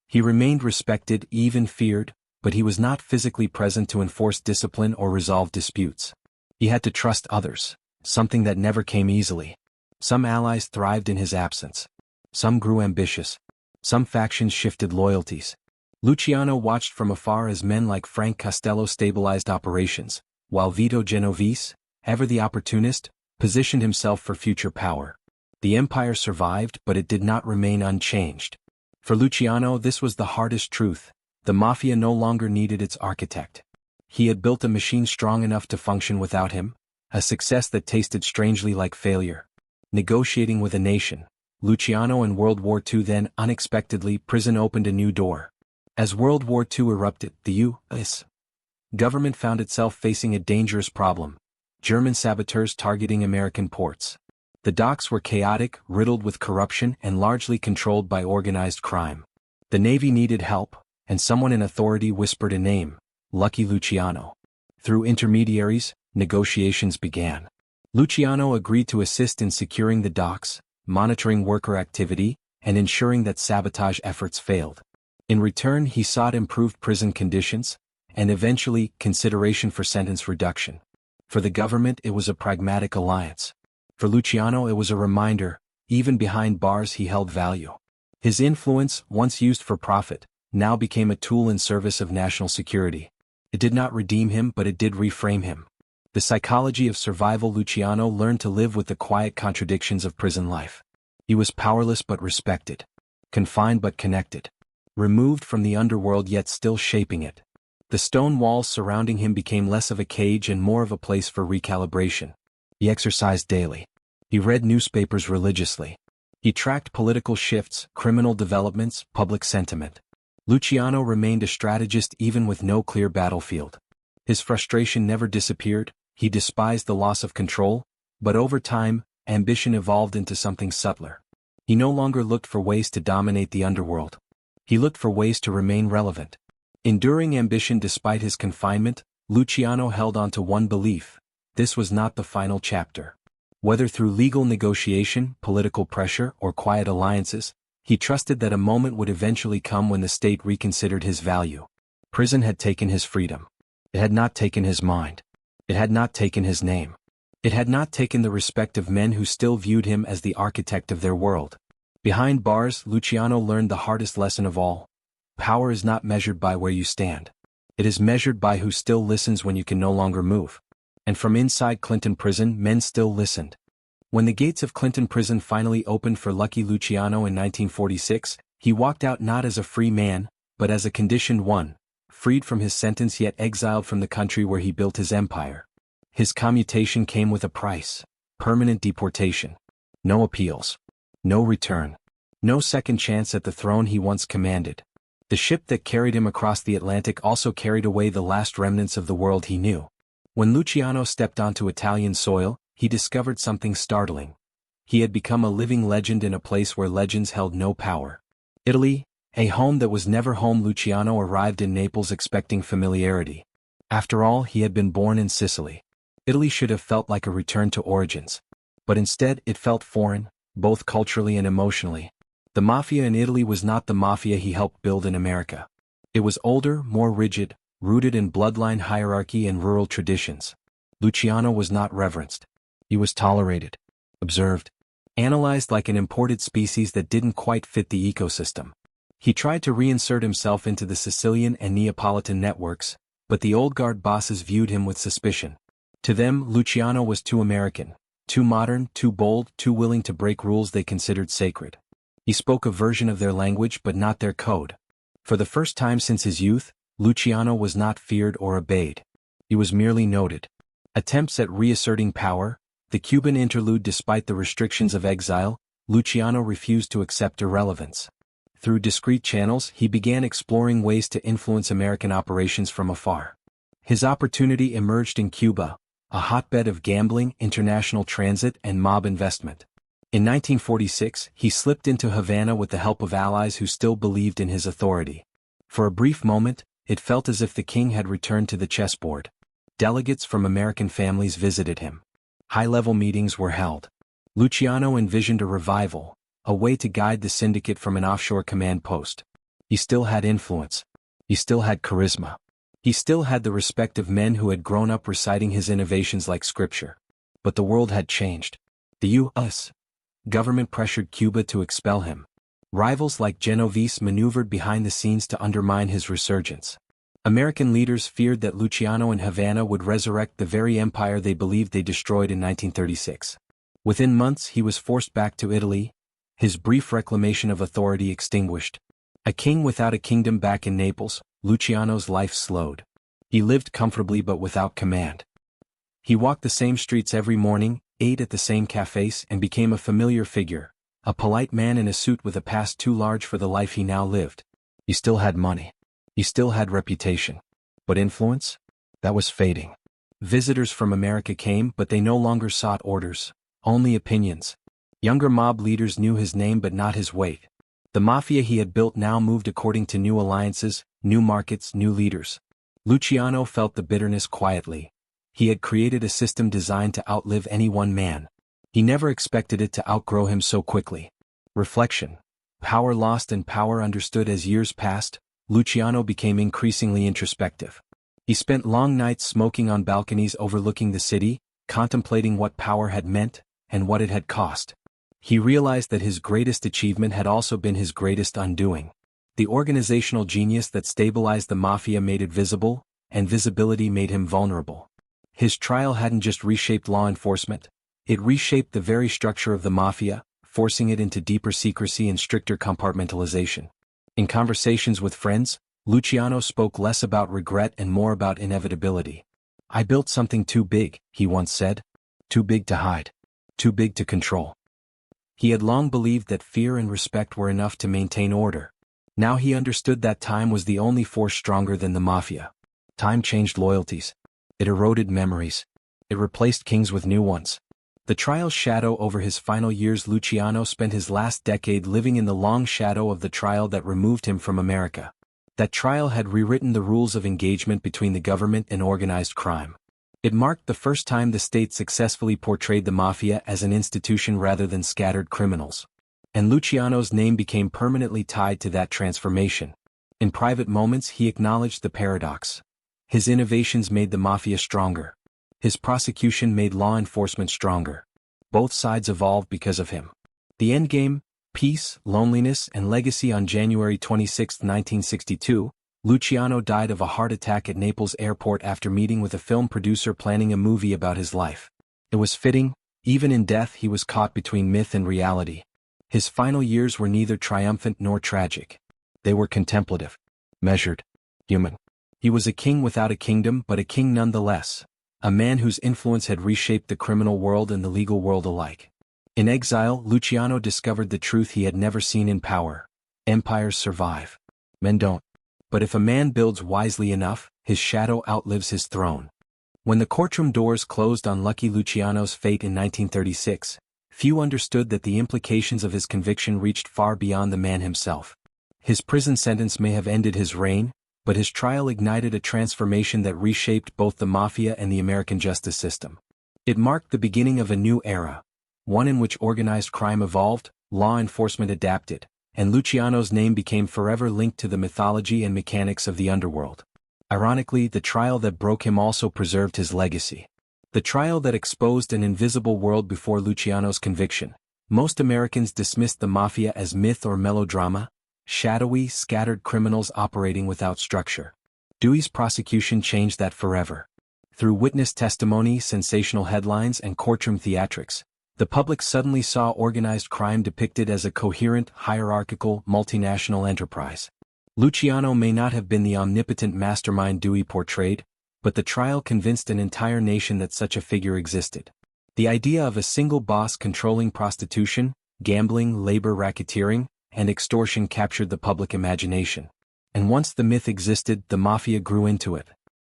He remained respected, even feared, but he was not physically present to enforce discipline or resolve disputes. He had to trust others, something that never came easily. Some allies thrived in his absence. Some grew ambitious. Some factions shifted loyalties. Luciano watched from afar as men like Frank Costello stabilized operations, while Vito Genovese, ever the opportunist, positioned himself for future power. The empire survived, but it did not remain unchanged. For Luciano, this was the hardest truth: the Mafia no longer needed its architect. He had built a machine strong enough to function without him, a success that tasted strangely like failure. Negotiating with a nation, Luciano in World War II. Then, unexpectedly, prison opened a new door. As World War II erupted, the U.S. government found itself facing a dangerous problem: German saboteurs targeting American ports. The docks were chaotic, riddled with corruption, and largely controlled by organized crime. The Navy needed help, and someone in authority whispered a name: Lucky Luciano. Through intermediaries, negotiations began. Luciano agreed to assist in securing the docks, monitoring worker activity, and ensuring that sabotage efforts failed. In return, he sought improved prison conditions, and eventually, consideration for sentence reduction. For the government, it was a pragmatic alliance. For Luciano, it was a reminder: even behind bars he held value. His influence, once used for profit, now became a tool in service of national security. It did not redeem him, but it did reframe him. The psychology of survival. Luciano learned to live with the quiet contradictions of prison life. He was powerless but respected, confined but connected, removed from the underworld yet still shaping it. The stone walls surrounding him became less of a cage and more of a place for recalibration. He exercised daily. He read newspapers religiously. He tracked political shifts, criminal developments, public sentiment. Luciano remained a strategist even with no clear battlefield. His frustration never disappeared. He despised the loss of control, but over time, ambition evolved into something subtler. He no longer looked for ways to dominate the underworld. He looked for ways to remain relevant. Enduring ambition despite his confinement, Luciano held on to one belief: this was not the final chapter. Whether through legal negotiation, political pressure, or quiet alliances, he trusted that a moment would eventually come when the state reconsidered his value. Prison had taken his freedom. It had not taken his mind. It had not taken his name. It had not taken the respect of men who still viewed him as the architect of their world. Behind bars, Luciano learned the hardest lesson of all. Power is not measured by where you stand. It is measured by who still listens when you can no longer move. And from inside Clinton prison, men still listened. When the gates of Clinton prison finally opened for Lucky Luciano in 1946, he walked out not as a free man, but as a conditioned one, freed from his sentence yet exiled from the country where he built his empire. His commutation came with a price: permanent deportation. No appeals. No return. No second chance at the throne he once commanded. The ship that carried him across the Atlantic also carried away the last remnants of the world he knew. When Luciano stepped onto Italian soil, he discovered something startling. He had become a living legend in a place where legends held no power. Italy, a home that was never home. Luciano arrived in Naples expecting familiarity. After all, he had been born in Sicily. Italy should have felt like a return to origins. But instead, it felt foreign, both culturally and emotionally. The Mafia in Italy was not the Mafia he helped build in America. It was older, more rigid, rooted in bloodline hierarchy and rural traditions. Luciano was not reverenced. He was tolerated, observed, analyzed like an imported species that didn't quite fit the ecosystem. He tried to reinsert himself into the Sicilian and Neapolitan networks, but the old guard bosses viewed him with suspicion. To them, Luciano was too American, too modern, too bold, too willing to break rules they considered sacred. He spoke a version of their language but not their code. For the first time since his youth, Luciano was not feared or obeyed. He was merely noted. Attempts at reasserting power, the Cuban interlude. Despite the restrictions of exile, Luciano refused to accept irrelevance. Through discreet channels, he began exploring ways to influence American operations from afar. His opportunity emerged in Cuba, a hotbed of gambling, international transit, and mob investment. In 1946, he slipped into Havana with the help of allies who still believed in his authority. For a brief moment, it felt as if the king had returned to the chessboard. Delegates from American families visited him. High-level meetings were held. Luciano envisioned a revival, a way to guide the syndicate from an offshore command post. He still had influence. He still had charisma. He still had the respect of men who had grown up reciting his innovations like scripture. But the world had changed. The U.S. government pressured Cuba to expel him. Rivals like Genovese maneuvered behind the scenes to undermine his resurgence. American leaders feared that Luciano in Havana would resurrect the very empire they believed they destroyed in 1936. Within months he was forced back to Italy, his brief reclamation of authority extinguished. A king without a kingdom. Back in Naples, Luciano's life slowed. He lived comfortably but without command. He walked the same streets every morning, ate at the same cafes, and became a familiar figure, a polite man in a suit with a past too large for the life he now lived. He still had money. He still had reputation. But influence? That was fading. Visitors from America came, but they no longer sought orders, only opinions. Younger mob leaders knew his name but not his weight. The Mafia he had built now moved according to new alliances, new markets, new leaders. Luciano felt the bitterness quietly. He had created a system designed to outlive any one man. He never expected it to outgrow him so quickly. Reflection. Power lost and power understood. As years passed, Luciano became increasingly introspective. He spent long nights smoking on balconies overlooking the city, contemplating what power had meant, and what it had cost. He realized that his greatest achievement had also been his greatest undoing. The organizational genius that stabilized the Mafia made it visible, and visibility made him vulnerable. His trial hadn't just reshaped law enforcement, it reshaped the very structure of the Mafia, forcing it into deeper secrecy and stricter compartmentalization. In conversations with friends, Luciano spoke less about regret and more about inevitability. "I built something too big," he once said. "Too big to hide. Too big to control." He had long believed that fear and respect were enough to maintain order. Now he understood that time was the only force stronger than the Mafia. Time changed loyalties. It eroded memories. It replaced kings with new ones. The trial's shadow over his final years. Luciano spent his last decade living in the long shadow of the trial that removed him from America. That trial had rewritten the rules of engagement between the government and organized crime. It marked the first time the state successfully portrayed the Mafia as an institution rather than scattered criminals. And Luciano's name became permanently tied to that transformation. In private moments he acknowledged the paradox. His innovations made the Mafia stronger. His prosecution made law enforcement stronger. Both sides evolved because of him. The endgame: peace, loneliness, and legacy. On January 26, 1962, Luciano died of a heart attack at Naples airport after meeting with a film producer planning a movie about his life. It was fitting. Even in death he was caught between myth and reality. His final years were neither triumphant nor tragic. They were contemplative, measured, human. He was a king without a kingdom, but a king nonetheless. A man whose influence had reshaped the criminal world and the legal world alike. In exile, Luciano discovered the truth he had never seen in power. Empires survive. Men don't. But if a man builds wisely enough, his shadow outlives his throne. When the courtroom doors closed on Lucky Luciano's fate in 1936, few understood that the implications of his conviction reached far beyond the man himself. His prison sentence may have ended his reign, but his trial ignited a transformation that reshaped both the Mafia and the American justice system. It marked the beginning of a new era, one in which organized crime evolved, law enforcement adapted, and Luciano's name became forever linked to the mythology and mechanics of the underworld. Ironically, the trial that broke him also preserved his legacy. The trial that exposed an invisible world before Luciano's conviction. Most Americans dismissed the Mafia as myth or melodrama, shadowy, scattered criminals operating without structure. Dewey's prosecution changed that forever. Through witness testimony, sensational headlines, and courtroom theatrics, the public suddenly saw organized crime depicted as a coherent, hierarchical, multinational enterprise. Luciano may not have been the omnipotent mastermind Dewey portrayed, but the trial convinced an entire nation that such a figure existed. The idea of a single boss controlling prostitution, gambling, labor racketeering, and extortion captured the public imagination. And once the myth existed, the Mafia grew into it.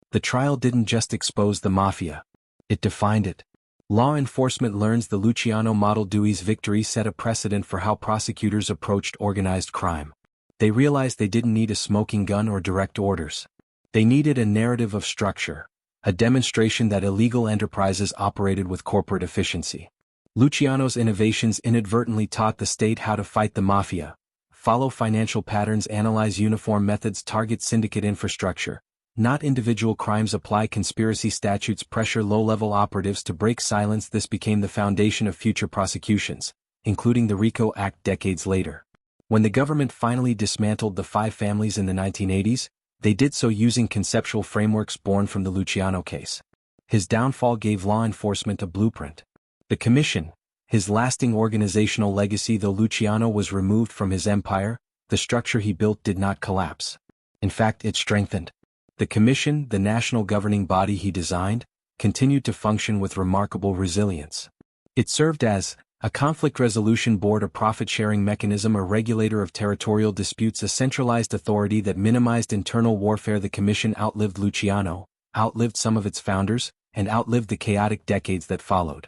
The trial didn't just expose the Mafia. It defined it. Law enforcement learns the Luciano model. Dewey's victory set a precedent for how prosecutors approached organized crime. They realized they didn't need a smoking gun or direct orders. They needed a narrative of structure, a demonstration that illegal enterprises operated with corporate efficiency. Luciano's innovations inadvertently taught the state how to fight the Mafia, follow financial patterns, analyze uniform methods, target syndicate infrastructure, not individual crimes, apply conspiracy statutes, pressure low-level operatives to break silence. This became the foundation of future prosecutions, including the RICO Act decades later. When the government finally dismantled the five families in the 1980s, they did so using conceptual frameworks born from the Luciano case. His downfall gave law enforcement a blueprint. The Commission, his lasting organizational legacy. Though Luciano was removed from his empire, the structure he built did not collapse. In fact, it strengthened. The Commission, the national governing body he designed, continued to function with remarkable resilience. It served as a conflict resolution board, a profit-sharing mechanism, a regulator of territorial disputes, a centralized authority that minimized internal warfare. The Commission outlived Luciano, outlived some of its founders, and outlived the chaotic decades that followed.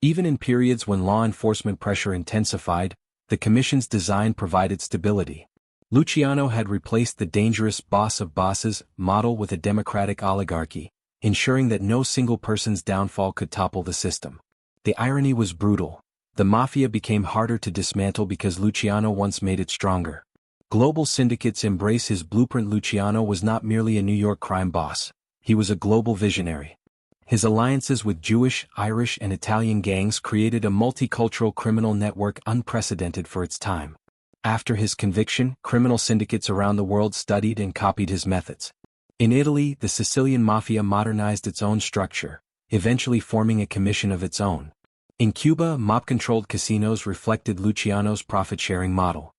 Even in periods when law enforcement pressure intensified, the Commission's design provided stability. Luciano had replaced the dangerous boss of bosses model with a democratic oligarchy, ensuring that no single person's downfall could topple the system. The irony was brutal. The Mafia became harder to dismantle because Luciano once made it stronger. Global syndicates embrace his blueprint. Luciano was not merely a New York crime boss. He was a global visionary. His alliances with Jewish, Irish, and Italian gangs created a multicultural criminal network unprecedented for its time. After his conviction, criminal syndicates around the world studied and copied his methods. In Italy, the Sicilian Mafia modernized its own structure, eventually forming a commission of its own. In Cuba, mob-controlled casinos reflected Luciano's profit-sharing model.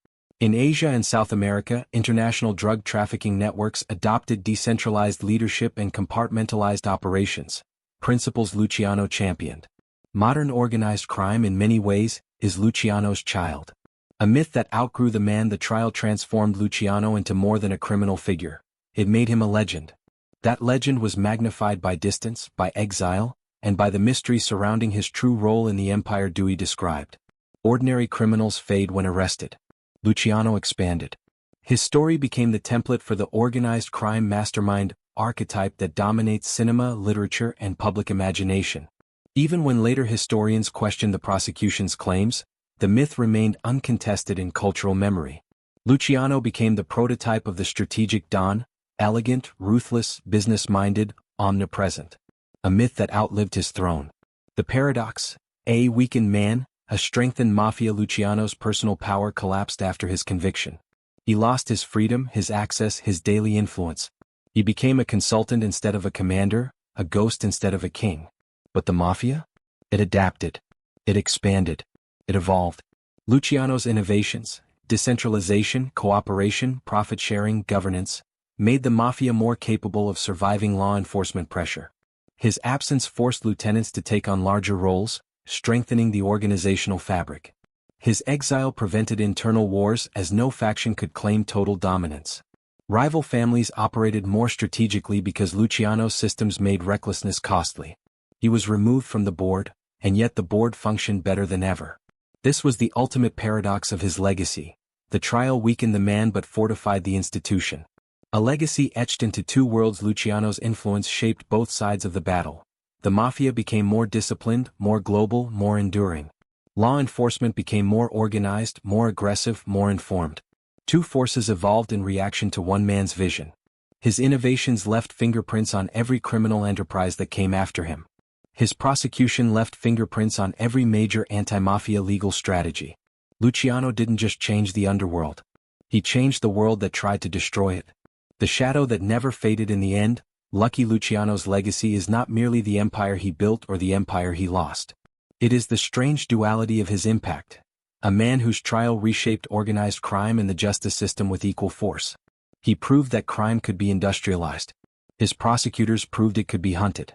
In Asia and South America, international drug trafficking networks adopted decentralized leadership and compartmentalized operations, principles Luciano championed. Modern organized crime in many ways is Luciano's child. A myth that outgrew the man. The trial transformed Luciano into more than a criminal figure. It made him a legend. That legend was magnified by distance, by exile, and by the mystery surrounding his true role in the empire Dewey described. Ordinary criminals fade when arrested. Luciano expanded. His story became the template for the organized crime mastermind archetype that dominates cinema, literature, and public imagination. Even when later historians questioned the prosecution's claims, the myth remained uncontested in cultural memory. Luciano became the prototype of the strategic don, elegant, ruthless, business-minded, omnipresent. A myth that outlived his throne. The paradox: a weakened man, a strengthened mafia. Luciano's personal power collapsed after his conviction. He lost his freedom, his access, his daily influence. He became a consultant instead of a commander, a ghost instead of a king. But the mafia? It adapted. It expanded. It evolved. Luciano's innovations, decentralization, cooperation, profit-sharing, governance, made the mafia more capable of surviving law enforcement pressure. His absence forced lieutenants to take on larger roles, strengthening the organizational fabric. His exile prevented internal wars as no faction could claim total dominance. Rival families operated more strategically because Luciano's systems made recklessness costly. He was removed from the board, and yet the board functioned better than ever. This was the ultimate paradox of his legacy. The trial weakened the man but fortified the institution. A legacy etched into two worlds. Luciano's influence shaped both sides of the battle. The mafia became more disciplined, more global, more enduring. Law enforcement became more organized, more aggressive, more informed. Two forces evolved in reaction to one man's vision. His innovations left fingerprints on every criminal enterprise that came after him. His prosecution left fingerprints on every major anti-mafia legal strategy. Luciano didn't just change the underworld. He changed the world that tried to destroy it. The shadow that never faded in the end. Lucky Luciano's legacy is not merely the empire he built or the empire he lost. It is the strange duality of his impact. A man whose trial reshaped organized crime and the justice system with equal force. He proved that crime could be industrialized. His prosecutors proved it could be hunted.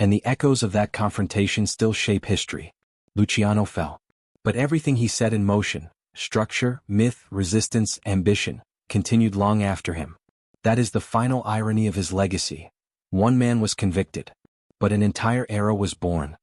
And the echoes of that confrontation still shape history. Luciano fell. But everything he set in motion, structure, myth, resistance, ambition, continued long after him. That is the final irony of his legacy. One man was convicted, but an entire era was born.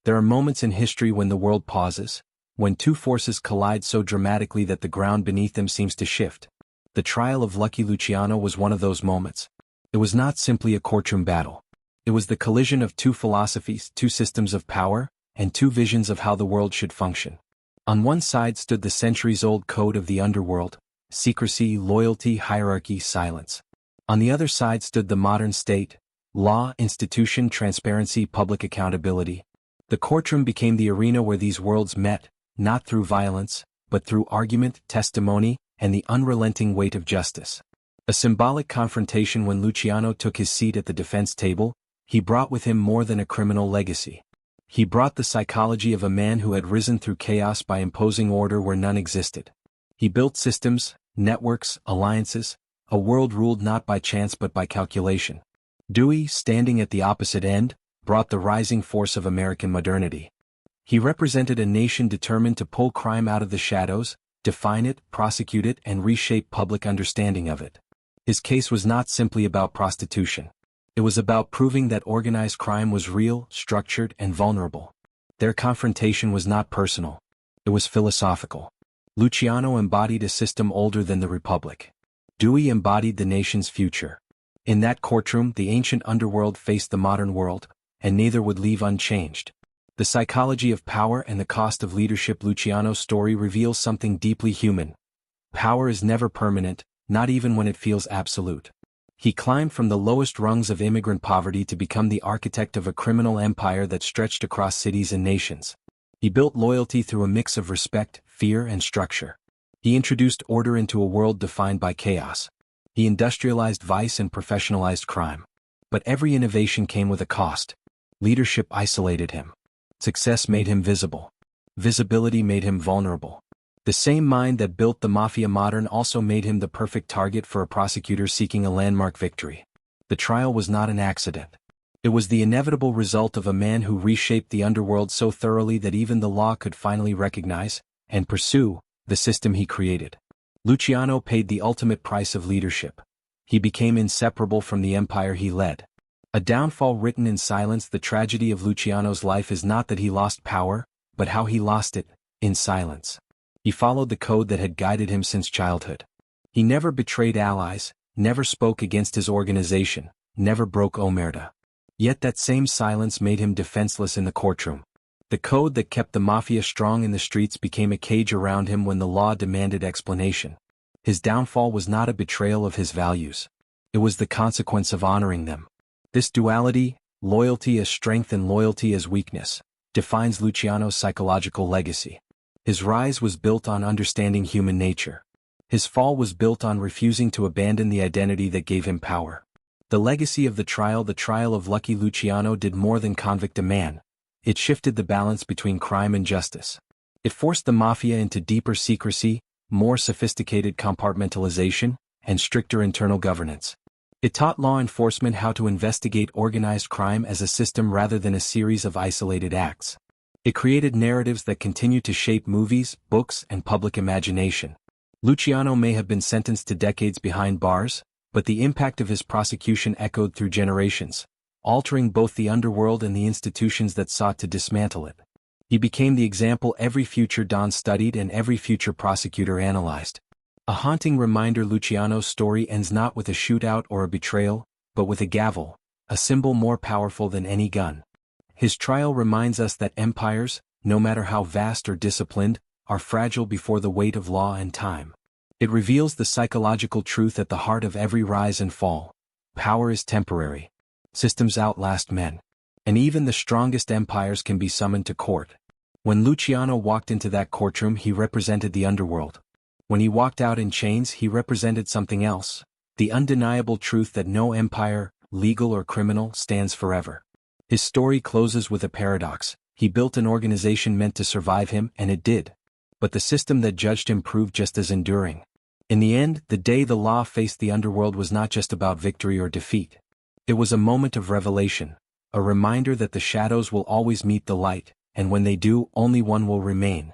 There are moments in history when the world pauses, when two forces collide so dramatically that the ground beneath them seems to shift. The trial of Lucky Luciano was one of those moments. It was not simply a courtroom battle. It was the collision of two philosophies, two systems of power, and two visions of how the world should function. On one side stood the centuries-old code of the underworld: secrecy, loyalty, hierarchy, silence. On the other side stood the modern state: law, institution, transparency, public accountability. The courtroom became the arena where these worlds met, not through violence, but through argument, testimony, and the unrelenting weight of justice. A symbolic confrontation. When Luciano took his seat at the defense table, he brought with him more than a criminal legacy. He brought the psychology of a man who had risen through chaos by imposing order where none existed. He built systems, networks, alliances, a world ruled not by chance but by calculation. Dewey, standing at the opposite end, brought the rising force of American modernity. He represented a nation determined to pull crime out of the shadows, define it, prosecute it, and reshape public understanding of it. His case was not simply about prostitution. It was about proving that organized crime was real, structured, and vulnerable. Their confrontation was not personal. It was philosophical. Luciano embodied a system older than the Republic. Dewey embodied the nation's future. In that courtroom, the ancient underworld faced the modern world, and neither would leave unchanged. The psychology of power and the cost of leadership. Luciano's story reveals something deeply human. Power is never permanent, not even when it feels absolute. He climbed from the lowest rungs of immigrant poverty to become the architect of a criminal empire that stretched across cities and nations. He built loyalty through a mix of respect, fear, and structure. He introduced order into a world defined by chaos. He industrialized vice and professionalized crime. But every innovation came with a cost. Leadership isolated him. Success made him visible. Visibility made him vulnerable. The same mind that built the Mafia modern also made him the perfect target for a prosecutor seeking a landmark victory. The trial was not an accident. It was the inevitable result of a man who reshaped the underworld so thoroughly that even the law could finally recognize, and pursue, the system he created. Luciano paid the ultimate price of leadership. He became inseparable from the empire he led. A downfall written in silence. The tragedy of Luciano's life is not that he lost power, but how he lost it, in silence. He followed the code that had guided him since childhood. He never betrayed allies, never spoke against his organization, never broke omerta. Yet that same silence made him defenseless in the courtroom. The code that kept the Mafia strong in the streets became a cage around him when the law demanded explanation. His downfall was not a betrayal of his values. It was the consequence of honoring them. This duality, loyalty as strength and loyalty as weakness, defines Luciano's psychological legacy. His rise was built on understanding human nature. His fall was built on refusing to abandon the identity that gave him power. The legacy of the trial of Lucky Luciano did more than convict a man. It shifted the balance between crime and justice. It forced the Mafia into deeper secrecy, more sophisticated compartmentalization, and stricter internal governance. It taught law enforcement how to investigate organized crime as a system rather than a series of isolated acts. It created narratives that continue to shape movies, books, and public imagination. Luciano may have been sentenced to decades behind bars, but the impact of his prosecution echoed through generations, altering both the underworld and the institutions that sought to dismantle it. He became the example every future Don studied and every future prosecutor analyzed. A haunting reminder: Luciano's story ends not with a shootout or a betrayal, but with a gavel, a symbol more powerful than any gun. His trial reminds us that empires, no matter how vast or disciplined, are fragile before the weight of law and time. It reveals the psychological truth at the heart of every rise and fall. Power is temporary. Systems outlast men. And even the strongest empires can be summoned to court. When Luciano walked into that courtroom, he represented the underworld. When he walked out in chains, he represented something else: the undeniable truth that no empire, legal or criminal, stands forever. His story closes with a paradox. He built an organization meant to survive him, and it did. But the system that judged him proved just as enduring. In the end, the day the law faced the underworld was not just about victory or defeat. It was a moment of revelation, a reminder that the shadows will always meet the light, and when they do, only one will remain: